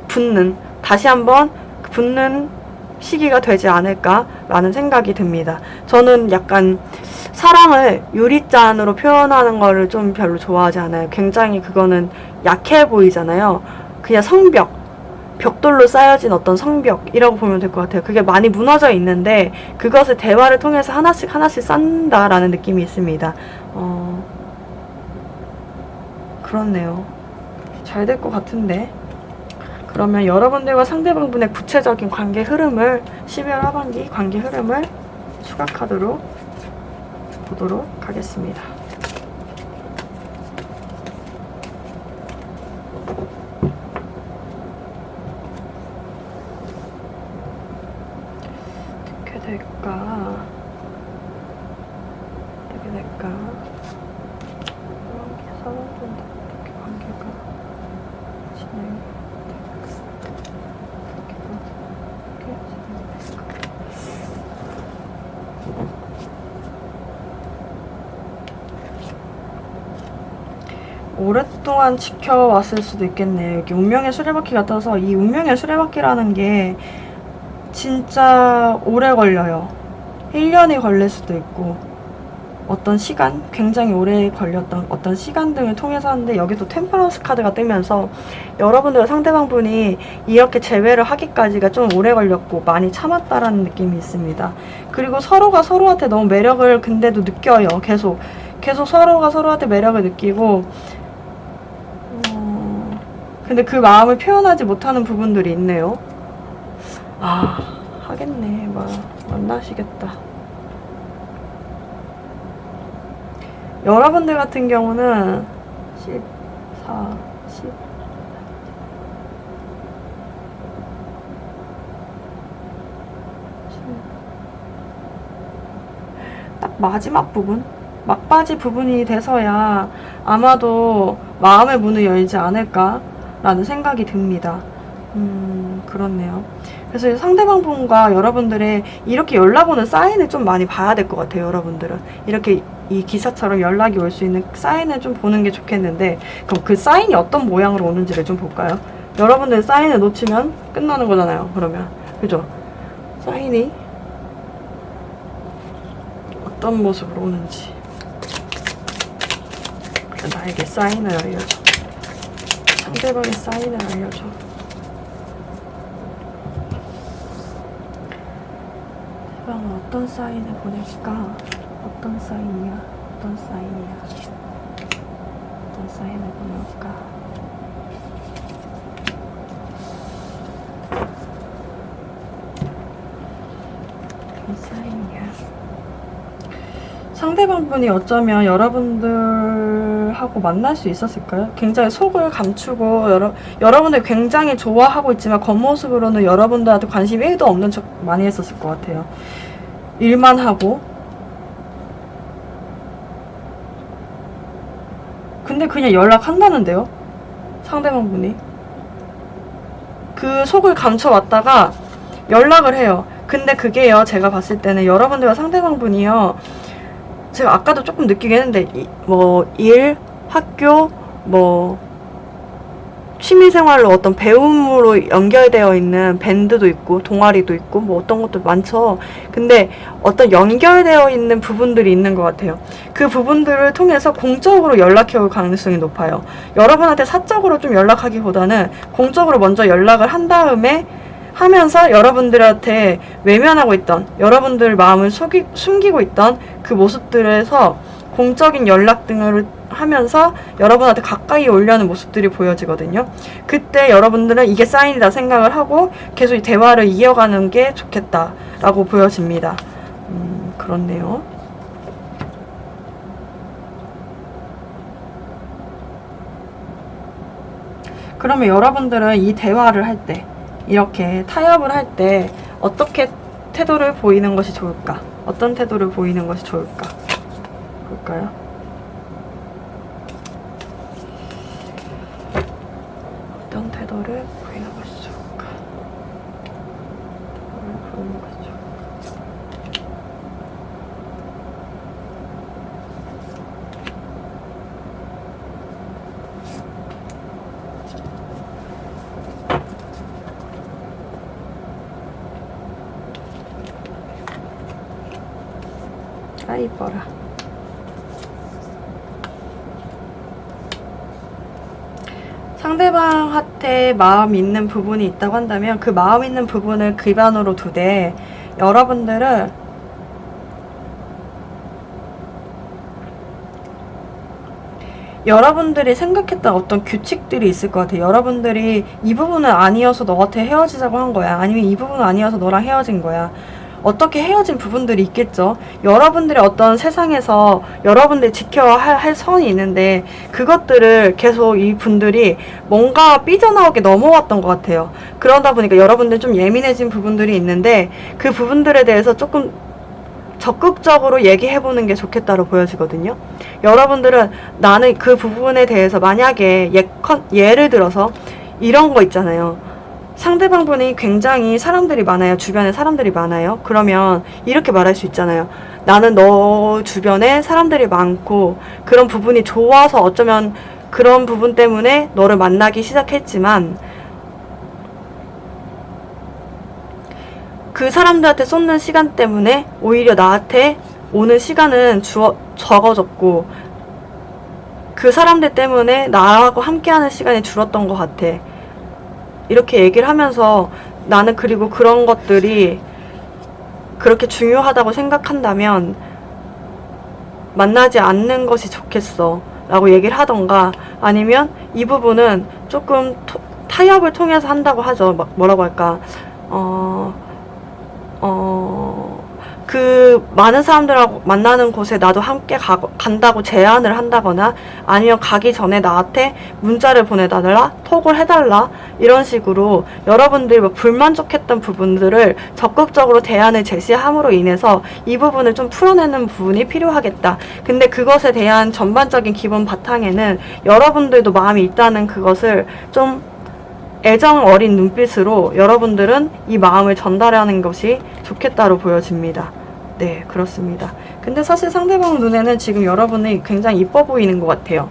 다시 한번 붙는 시기가 되지 않을까라는 생각이 듭니다. 저는 약간 사랑을 유리잔으로 표현하는 거를 좀 별로 좋아하지 않아요. 굉장히 그거는 약해 보이잖아요. 그냥 벽돌로 쌓여진 어떤 성벽이라고 보면 될 것 같아요. 그게 많이 무너져 있는데 그것을 대화를 통해서 하나씩 쌓는다라는 느낌이 있습니다. 그렇네요. 잘 될 것 같은데. 그러면 여러분들과 상대방분의 구체적인 관계 흐름을 12월 하반기 관계 흐름을 추가 카드로 보도록 하겠습니다. 어떻게 될까? 어떻게 될까? 사람들한테 어떻게 관계가 진행될까? 오랫동안 지켜왔을 수도 있겠네요. 여기 운명의 수레바퀴 같아서 이 운명의 수레바퀴라는 게 진짜 오래 걸려요. 1년이 걸릴 수도 있고 어떤 시간, 굉장히 오래 걸렸던 어떤 시간 등을 통해서 하는데, 여기도 템퍼런스 카드가 뜨면서 여러분들과 상대방분이 이렇게 재회를 하기까지가 좀 오래 걸렸고 많이 참았다라는 느낌이 있습니다. 그리고 서로가 서로한테 너무 매력을 근데도 느껴요. 계속 서로가 서로한테 매력을 느끼고 근데 그 마음을 표현하지 못하는 부분들이 있네요. 하겠네. 만나시겠다. 여러분들 같은 경우는 14, 10 딱 마지막 부분? 막바지 부분이 돼서야 아마도 마음의 문을 열지 않을까라는 생각이 듭니다. 그렇네요. 그래서 상대방분과 여러분들의 이렇게 연락 오는 사인을 좀 많이 봐야 될 것 같아요. 여러분들은 이렇게 이 기사처럼 연락이 올 수 있는 사인을 좀 보는 게 좋겠는데, 그럼 그 사인이 어떤 모양으로 오는지를 좀 볼까요? 여러분들 사인을 놓치면 끝나는 거잖아요. 그러면 그죠? 사인이 어떤 모습으로 오는지. 그래, 나에게 사인을 알려줘. 상대방의 사인을 알려줘. 상대방은 어떤 사인을 보낼까? 어떤 사인이야? 어떤 사인이야? 어떤 사인을 보낼까? 어떤 사인이야? 상대방분이 어쩌면 여러분들하고 만날 수 있었을까요? 굉장히 속을 감추고 여러분들 굉장히 좋아하고 있지만 겉모습으로는 여러분들한테 관심이 1도 없는 척 많이 했었을 것 같아요. 일만 하고. 근데 그냥 연락한다는데요? 상대방분이. 그 속을 감춰왔다가 연락을 해요. 근데 그게요, 제가 봤을 때는 여러분들과 상대방분이요, 제가 아까도 조금 느끼긴 했는데 일, 학교, 취미생활로 어떤 배움으로 연결되어 있는 밴드도 있고 동아리도 있고 어떤 것도 많죠. 근데 어떤 연결되어 있는 부분들이 있는 것 같아요. 그 부분들을 통해서 공적으로 연락해 올 가능성이 높아요. 여러분한테 사적으로 좀 연락하기보다는 공적으로 먼저 연락을 한 다음에 하면서 여러분들한테 외면하고 있던, 여러분들 마음을 숨기고 있던 그 모습들에서 공적인 연락 등을 하면서 여러분한테 가까이 오려는 모습들이 보여지거든요. 그때 여러분들은 이게 사인이다 생각을 하고 계속 이 대화를 이어가는 게 좋겠다라고 보여집니다. 그렇네요. 그러면 여러분들은 이 대화를 할 때, 이렇게 타협을 할 때 어떻게 태도를 보이는 것이 좋을까? 어떤 태도를 보이는 것이 좋을까? 볼까요? 어떤 태도를 보이는 것이 좋을까? 태도를 보이는 것이 좋을까? 아, 이뻐라. 상대방한테 마음 있는 부분이 있다고 한다면 그 마음 있는 부분을 기반으로 두되 여러분들이 생각했던 어떤 규칙들이 있을 것 같아요. 여러분들이 이 부분은 아니어서 너한테 헤어지자고 한 거야. 아니면 이 부분은 아니어서 너랑 헤어진 거야. 어떻게 헤어진 부분들이 있겠죠. 여러분들의 어떤 세상에서 여러분들이 지켜야 할 선이 있는데 그것들을 계속 이 분들이 뭔가 삐져나오게 넘어왔던 것 같아요. 그러다 보니까 여러분들 좀 예민해진 부분들이 있는데 그 부분들에 대해서 조금 적극적으로 얘기해보는 게 좋겠다고 보여지거든요. 여러분들은 나는 그 부분에 대해서 만약에 예를 들어서 이런 거 있잖아요. 상대방분이 굉장히 사람들이 많아요. 주변에 사람들이 많아요. 그러면 이렇게 말할 수 있잖아요. 나는 너 주변에 사람들이 많고 그런 부분이 좋아서 어쩌면 그런 부분 때문에 너를 만나기 시작했지만 그 사람들한테 쏟는 시간 때문에 오히려 나한테 오는 시간은 적어졌고 그 사람들 때문에 나하고 함께하는 시간이 줄었던 것 같아. 이렇게 얘기를 하면서 나는 그리고 그런 것들이 그렇게 중요하다고 생각한다면 만나지 않는 것이 좋겠어 라고 얘기를 하던가 아니면 이 부분은 조금 타협을 통해서 한다고 하죠. 뭐라고 할까 그 많은 사람들하고 만나는 곳에 나도 함께 간다고 제안을 한다거나 아니면 가기 전에 나한테 문자를 보내달라, 톡을 해달라 이런 식으로 여러분들이 뭐 불만족했던 부분들을 적극적으로 대안을 제시함으로 인해서 이 부분을 좀 풀어내는 부분이 필요하겠다. 근데 그것에 대한 전반적인 기본 바탕에는 여러분들도 마음이 있다는 그것을 좀 애정 어린 눈빛으로 여러분들은 이 마음을 전달하는 것이 좋겠다로 보여집니다. 네, 그렇습니다. 근데 사실 상대방 눈에는 지금 여러분이 굉장히 이뻐 보이는 것 같아요.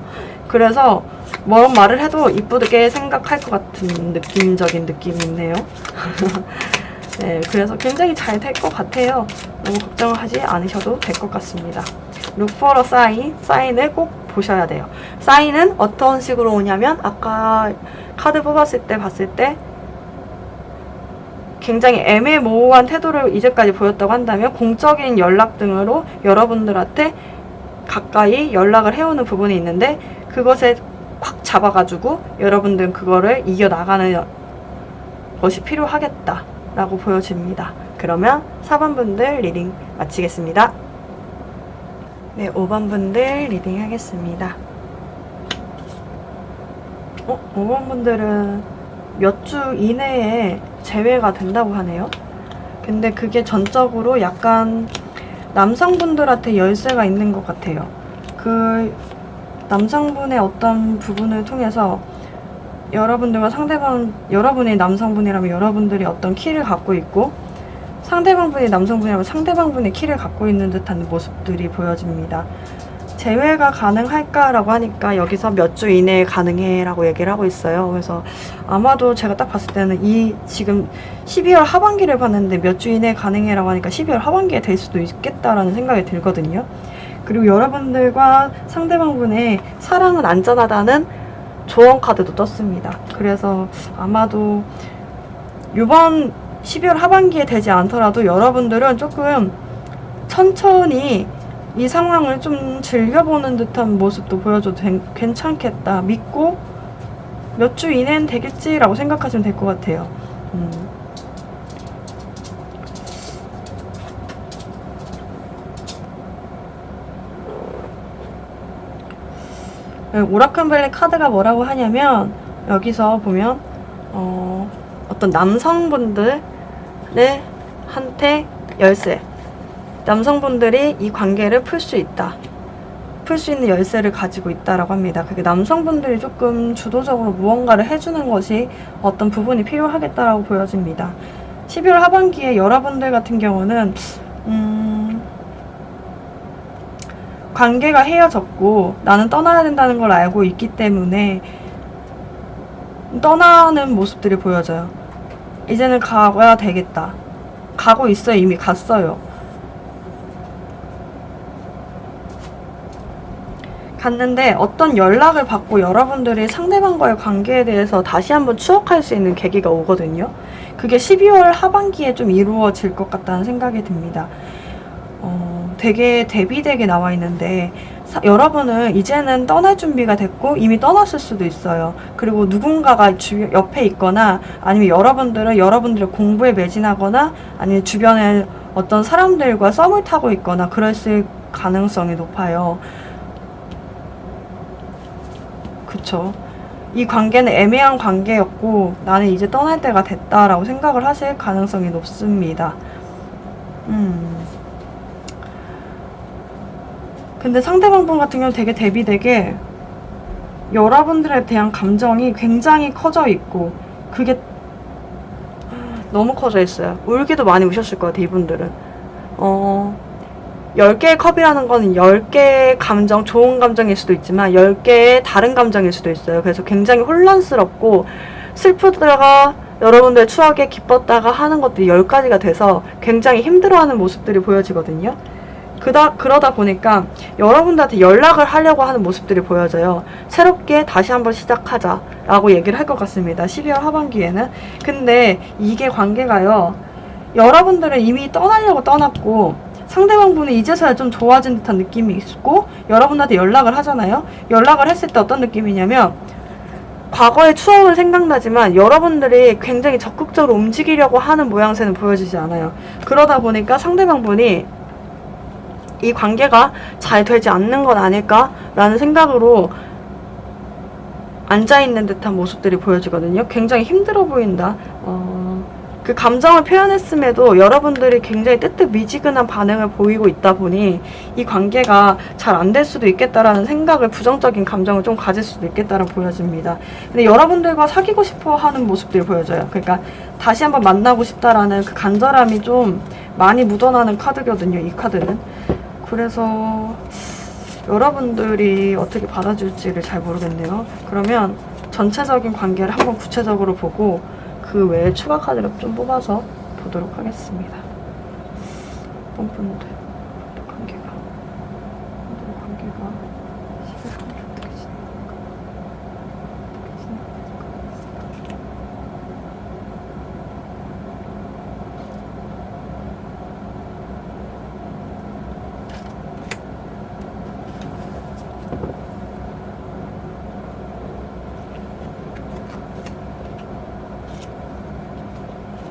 그래서 뭔 말을 해도 이쁘게 생각할 것 같은 느낌적인 느낌이 있네요. 네, 그래서 굉장히 잘 될 것 같아요. 너무 걱정하지 않으셔도 될 것 같습니다. Look for a sign. 사인을 꼭 보셔야 돼요. 사인은 어떤 식으로 오냐면 아까 카드 뽑았을 때 봤을 때 굉장히 애매모호한 태도를 이제까지 보였다고 한다면 공적인 연락 등으로 여러분들한테 가까이 연락을 해오는 부분이 있는데 그것에 꽉 잡아가지고 여러분들은 그거를 이겨나가는 것이 필요하겠다 라고 보여집니다. 그러면 4번 분들 리딩 마치겠습니다. 네, 5번 분들 리딩 하겠습니다. 5번 분들은 몇 주 이내에 재회가 된다고 하네요. 근데 그게 전적으로 약간 남성분들한테 열쇠가 있는 것 같아요. 그 남성분의 어떤 부분을 통해서 여러분들과 여러분이 남성분이라면 여러분들이 어떤 키를 갖고 있고 상대방분이 남성분이라면 상대방분이 키를 갖고 있는 듯한 모습들이 보여집니다. 재회가 가능할까라고 하니까 여기서 몇 주 이내에 가능해 라고 얘기를 하고 있어요. 그래서 아마도 제가 딱 봤을 때는 이 지금 12월 하반기를 봤는데 몇 주 이내에 가능해 라고 하니까 12월 하반기에 될 수도 있겠다라는 생각이 들거든요. 그리고 여러분들과 상대방분의 사랑은 안전하다는 조언 카드도 떴습니다. 그래서 아마도 이번 12월 하반기에 되지 않더라도 여러분들은 조금 천천히 이 상황을 좀 즐겨보는 듯한 모습도 보여줘도 괜찮겠다 믿고 몇 주 이내는 되겠지라고 생각하시면 될 것 같아요. 오라클 벨리 카드가 뭐라고 하냐면 여기서 보면 어떤 남성분들의 한테 열쇠, 남성분들이 이 관계를 풀 수 있다, 풀 수 있는 열쇠를 가지고 있다라고 합니다. 그게 남성분들이 조금 주도적으로 무언가를 해주는 것이 어떤 부분이 필요하겠다라고 보여집니다. 12월 하반기에 여러분들 같은 경우는 관계가 헤어졌고 나는 떠나야 된다는 걸 알고 있기 때문에 떠나는 모습들이 보여져요. 이제는 가야 되겠다. 가고 있어요. 이미 갔어요. 갔는데 어떤 연락을 받고 여러분들이 상대방과의 관계에 대해서 다시 한번 추억할 수 있는 계기가 오거든요. 그게 12월 하반기에 좀 이루어질 것 같다는 생각이 듭니다. 되게 대비되게 나와 있는데 여러분은 이제는 떠날 준비가 됐고 이미 떠났을 수도 있어요. 그리고 누군가가 옆에 있거나 아니면 여러분들은 여러분들의 공부에 매진하거나 아니면 주변에 어떤 사람들과 썸을 타고 있거나 그랬을 가능성이 높아요. 그쵸. 이 관계는 애매한 관계였고 나는 이제 떠날 때가 됐다라고 생각을 하실 가능성이 높습니다. 근데 상대방분 같은 경우는 되게 대비되게 여러분들에 대한 감정이 굉장히 커져 있고 그게 너무 커져 있어요. 울기도 많이 우셨을 것 같아요. 이분들은 10개의 컵이라는 건 10개의 감정, 좋은 감정일 수도 있지만 10개의 다른 감정일 수도 있어요. 그래서 굉장히 혼란스럽고 슬프다가 여러분들의 추억에 기뻤다가 하는 것들이 10가지가 돼서 굉장히 힘들어하는 모습들이 보여지거든요. 그러다 보니까 여러분들한테 연락을 하려고 하는 모습들이 보여져요. 새롭게 다시 한번 시작하자 라고 얘기를 할 것 같습니다. 12월 하반기에는. 근데 이게 관계가요, 여러분들은 이미 떠나려고 떠났고 상대방분이 이제서야 좀 좋아진 듯한 느낌이 있고 여러분한테 연락을 하잖아요. 연락을 했을 때 어떤 느낌이냐면 과거의 추억은 생각나지만 여러분들이 굉장히 적극적으로 움직이려고 하는 모양새는 보여지지 않아요. 그러다 보니까 상대방분이 이 관계가 잘 되지 않는 건 아닐까라는 생각으로 앉아있는 듯한 모습들이 보여지거든요. 굉장히 힘들어 보인다. 그 감정을 표현했음에도 여러분들이 굉장히 뜨뜻미지근한 반응을 보이고 있다 보니 이 관계가 잘 안 될 수도 있겠다라는 생각을, 부정적인 감정을 좀 가질 수도 있겠다라고 보여집니다. 근데 여러분들과 사귀고 싶어 하는 모습들이 보여져요. 그러니까 다시 한번 만나고 싶다라는 그 간절함이 좀 많이 묻어나는 카드거든요. 이 카드는. 그래서 여러분들이 어떻게 받아줄지를 잘 모르겠네요. 그러면 전체적인 관계를 한번 구체적으로 보고 그 외에 추가 카드를 좀 뽑아서 보도록 하겠습니다. 어떤 분들 관계가 12월 어떻게 지낼까?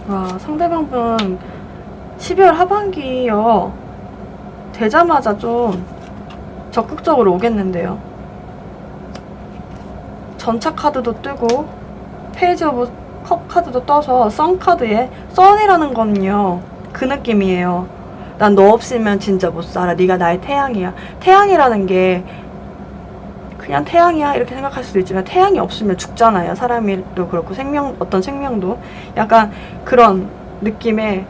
와, 상대방분 12월 하반기요 되자마자 좀 적극적으로 오겠는데요. 전차 카드도 뜨고 페이지 오브 컵 카드도 떠서 선 카드에, 선이라는 거는요 그 느낌이에요. 난 너 없으면 진짜 못 살아. 네가 나의 태양이야. 태양이라는 게 그냥 태양이야 이렇게 생각할 수도 있지만 태양이 없으면 죽잖아요. 사람도 그렇고 어떤 생명도 약간 그런 느낌에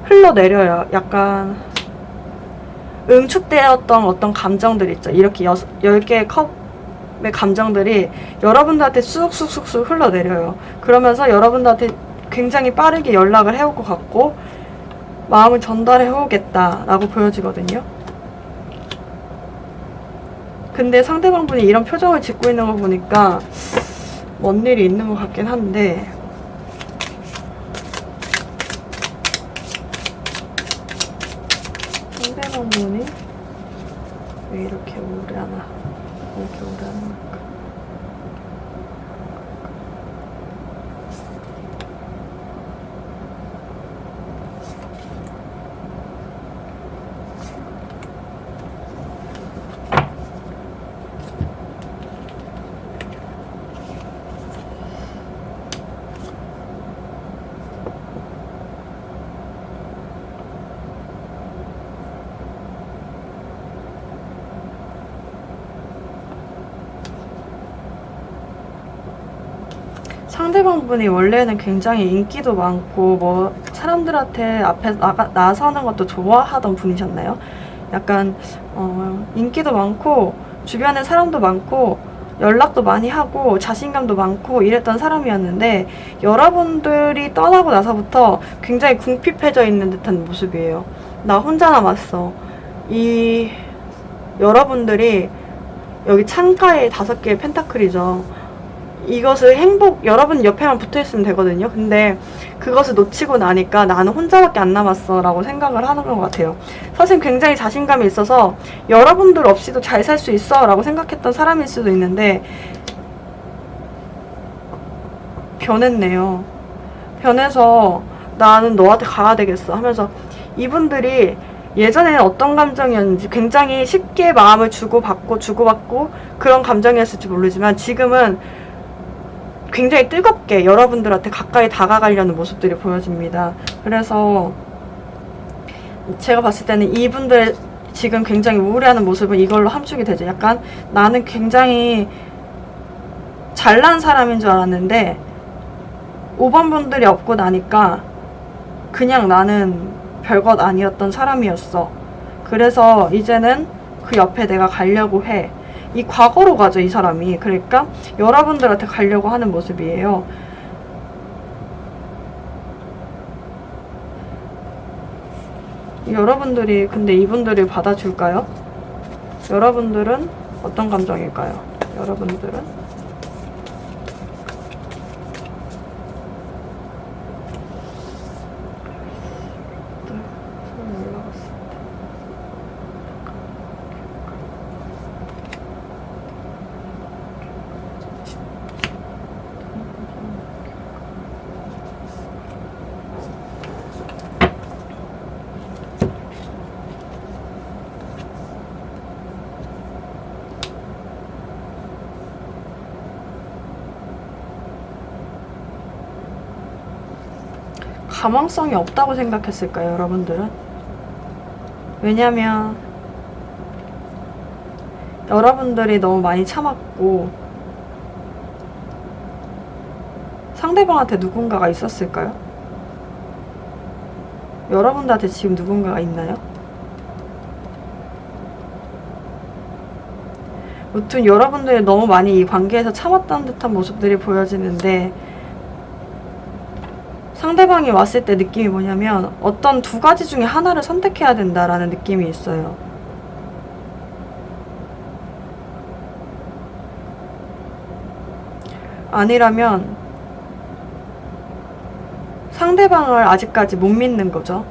흘러내려요. 약간 응축되었던 어떤 감정들 있죠. 이렇게 10개의 컵의 감정들이 여러분들한테 쑥쑥쑥쑥 흘러내려요. 그러면서 여러분들한테 굉장히 빠르게 연락을 해올 것 같고 마음을 전달해 오겠다라고 보여지거든요. 근데 상대방분이 이런 표정을 짓고 있는 거 보니까 뭔 일이 있는 것 같긴 한데 상대방분이 왜 이렇게 우울하나? 왜 이렇게 우울하는 걸까? 상대방분이 원래는 굉장히 인기도 많고 뭐 사람들한테 앞에 나서는 것도 좋아하던 분이셨나요? 약간 인기도 많고 주변에 사람도 많고 연락도 많이 하고 자신감도 많고 이랬던 사람이었는데 여러분들이 떠나고 나서부터 굉장히 궁핍해져 있는 듯한 모습이에요. 나 혼자 남았어. 이 여러분들이 여기 창가에 5개의 펜타클이죠. 이것을 여러분 옆에만 붙어 있으면 되거든요. 근데 그것을 놓치고 나니까 나는 혼자밖에 안 남았어 라고 생각을 하는 것 같아요. 사실 굉장히 자신감이 있어서 여러분들 없이도 잘 살 수 있어 라고 생각했던 사람일 수도 있는데 변했네요. 변해서 나는 너한테 가야 되겠어 하면서 이분들이 예전에는 어떤 감정이었는지 굉장히 쉽게 마음을 주고받고 그런 감정이었을지 모르지만 지금은 굉장히 뜨겁게 여러분들한테 가까이 다가가려는 모습들이 보여집니다. 그래서 제가 봤을 때는 이분들 지금 굉장히 우울해하는 모습은 이걸로 함축이 되죠. 약간 나는 굉장히 잘난 사람인 줄 알았는데 5번 분들이 없고 나니까 그냥 나는 별것 아니었던 사람이었어. 그래서 이제는 그 옆에 내가 가려고 해. 이 과거로 가죠, 이 사람이. 그러니까 여러분들한테 가려고 하는 모습이에요. 여러분들이 근데 이분들을 받아줄까요? 여러분들은 어떤 감정일까요? 여러분들은 가망성이 없다고 생각했을까요, 여러분들은? 왜냐면 여러분들이 너무 많이 참았고 상대방한테 누군가가 있었을까요? 여러분들한테 지금 누군가가 있나요? 무튼 여러분들이 너무 많이 이 관계에서 참았다는 듯한 모습들이 보여지는데 상대방이 왔을 때 느낌이 뭐냐면 어떤 2가지 중에 하나를 선택해야 된다라는 느낌이 있어요. 아니라면 상대방을 아직까지 못 믿는 거죠.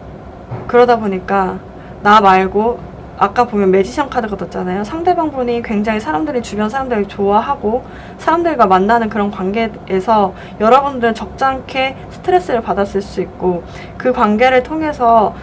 그러다 보니까 나 말고 아까 보면 매지션 카드가 떴잖아요. 상대방 분이 굉장히 주변 사람들을 좋아하고 사람들과 만나는 그런 관계에서 여러분들은 적잖게 스트레스를 받았을 수 있고 그 관계를 통해서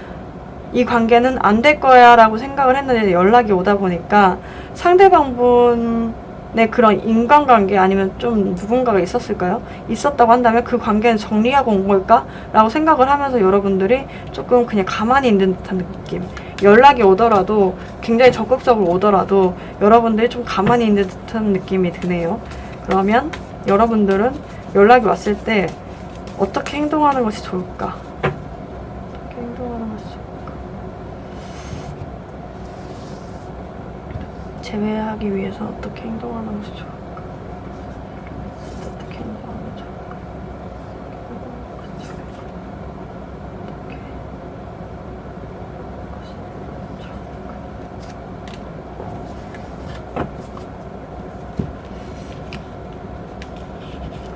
이 관계는 안 될 거야 라고 생각을 했는데 연락이 오다 보니까 상대방 분의 그런 인간관계 아니면 좀 누군가가 있었을까요? 있었다고 한다면 그 관계는 정리하고 온 걸까? 라고 생각을 하면서 여러분들이 조금 그냥 가만히 있는 듯한 느낌. 연락이 오더라도 굉장히 적극적으로 오더라도 여러분들이 좀 가만히 있는 듯한 느낌이 드네요. 그러면 여러분들은 연락이 왔을 때 어떻게 행동하는 것이 좋을까? 어떻게 행동하는 것이 좋을까? 제외하기 위해서 어떻게 행동하는 것이 좋을까? 어떻게 행동하는 것이 좋을까?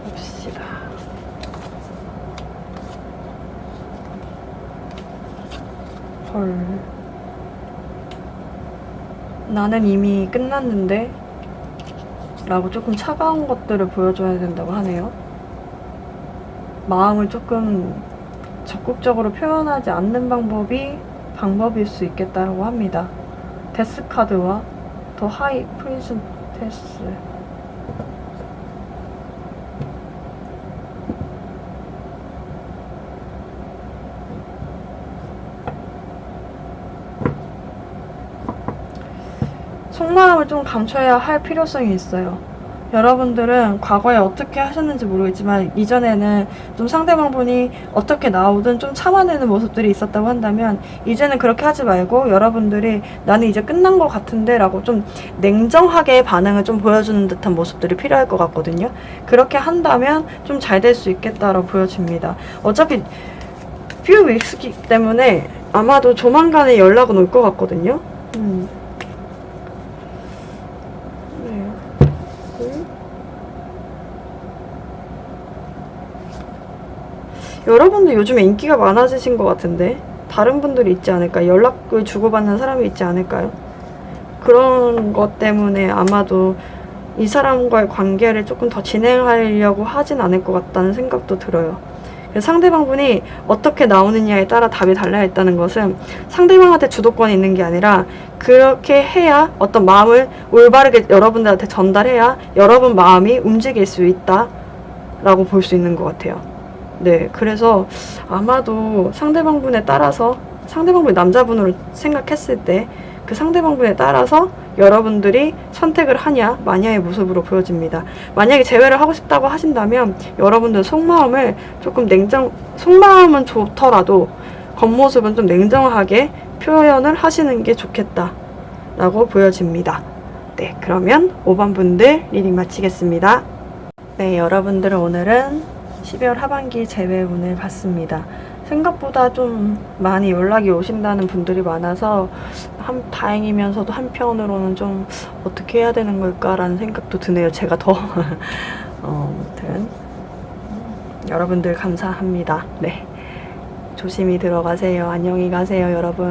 봅시다. 헐. 나는 이미 끝났는데? 라고 조금 차가운 것들을 보여줘야 된다고 하네요. 마음을 조금 적극적으로 표현하지 않는 방법일 수 있겠다고 합니다. 데스 카드와 더 하이 프린세스. 속마음을 좀 감춰야 할 필요성이 있어요. 여러분들은 과거에 어떻게 하셨는지 모르겠지만 이전에는 좀 상대방분이 어떻게 나오든 좀 참아내는 모습들이 있었다고 한다면 이제는 그렇게 하지 말고 여러분들이 나는 이제 끝난 것 같은데 라고 좀 냉정하게 반응을 좀 보여주는 듯한 모습들이 필요할 것 같거든요. 그렇게 한다면 좀 잘 될 수 있겠다라고 보여집니다. 어차피 few weeks이기 때문에 아마도 조만간에 연락은 올 것 같거든요. 여러분도 요즘에 인기가 많아지신 것 같은데 다른 분들이 있지 않을까? 연락을 주고받는 사람이 있지 않을까요? 그런 것 때문에 아마도 이 사람과의 관계를 조금 더 진행하려고 하진 않을 것 같다는 생각도 들어요. 상대방분이 어떻게 나오느냐에 따라 답이 달라있다는 것은 상대방한테 주도권이 있는 게 아니라 그렇게 해야 어떤 마음을 올바르게 여러분들한테 전달해야 여러분 마음이 움직일 수 있다 라고 볼 수 있는 것 같아요. 네, 그래서 아마도 상대방분에 따라서 상대방분이 남자분으로 생각했을 때 그 상대방분에 따라서 여러분들이 선택을 하냐 마냐의 모습으로 보여집니다. 만약에 재회를 하고 싶다고 하신다면 여러분들 속마음을 조금 속마음은 좋더라도 겉모습은 좀 냉정하게 표현을 하시는 게 좋겠다 라고 보여집니다. 네, 그러면 5번 분들 리딩 마치겠습니다. 네, 여러분들은 오늘은 12월 하반기 재회운을 봤습니다. 생각보다 좀 많이 연락이 오신다는 분들이 많아서 다행이면서도 한편으로는 좀 어떻게 해야 되는 걸까라는 생각도 드네요. 제가 더 아무튼 여러분들 감사합니다. 네, 조심히 들어가세요. 안녕히 가세요, 여러분.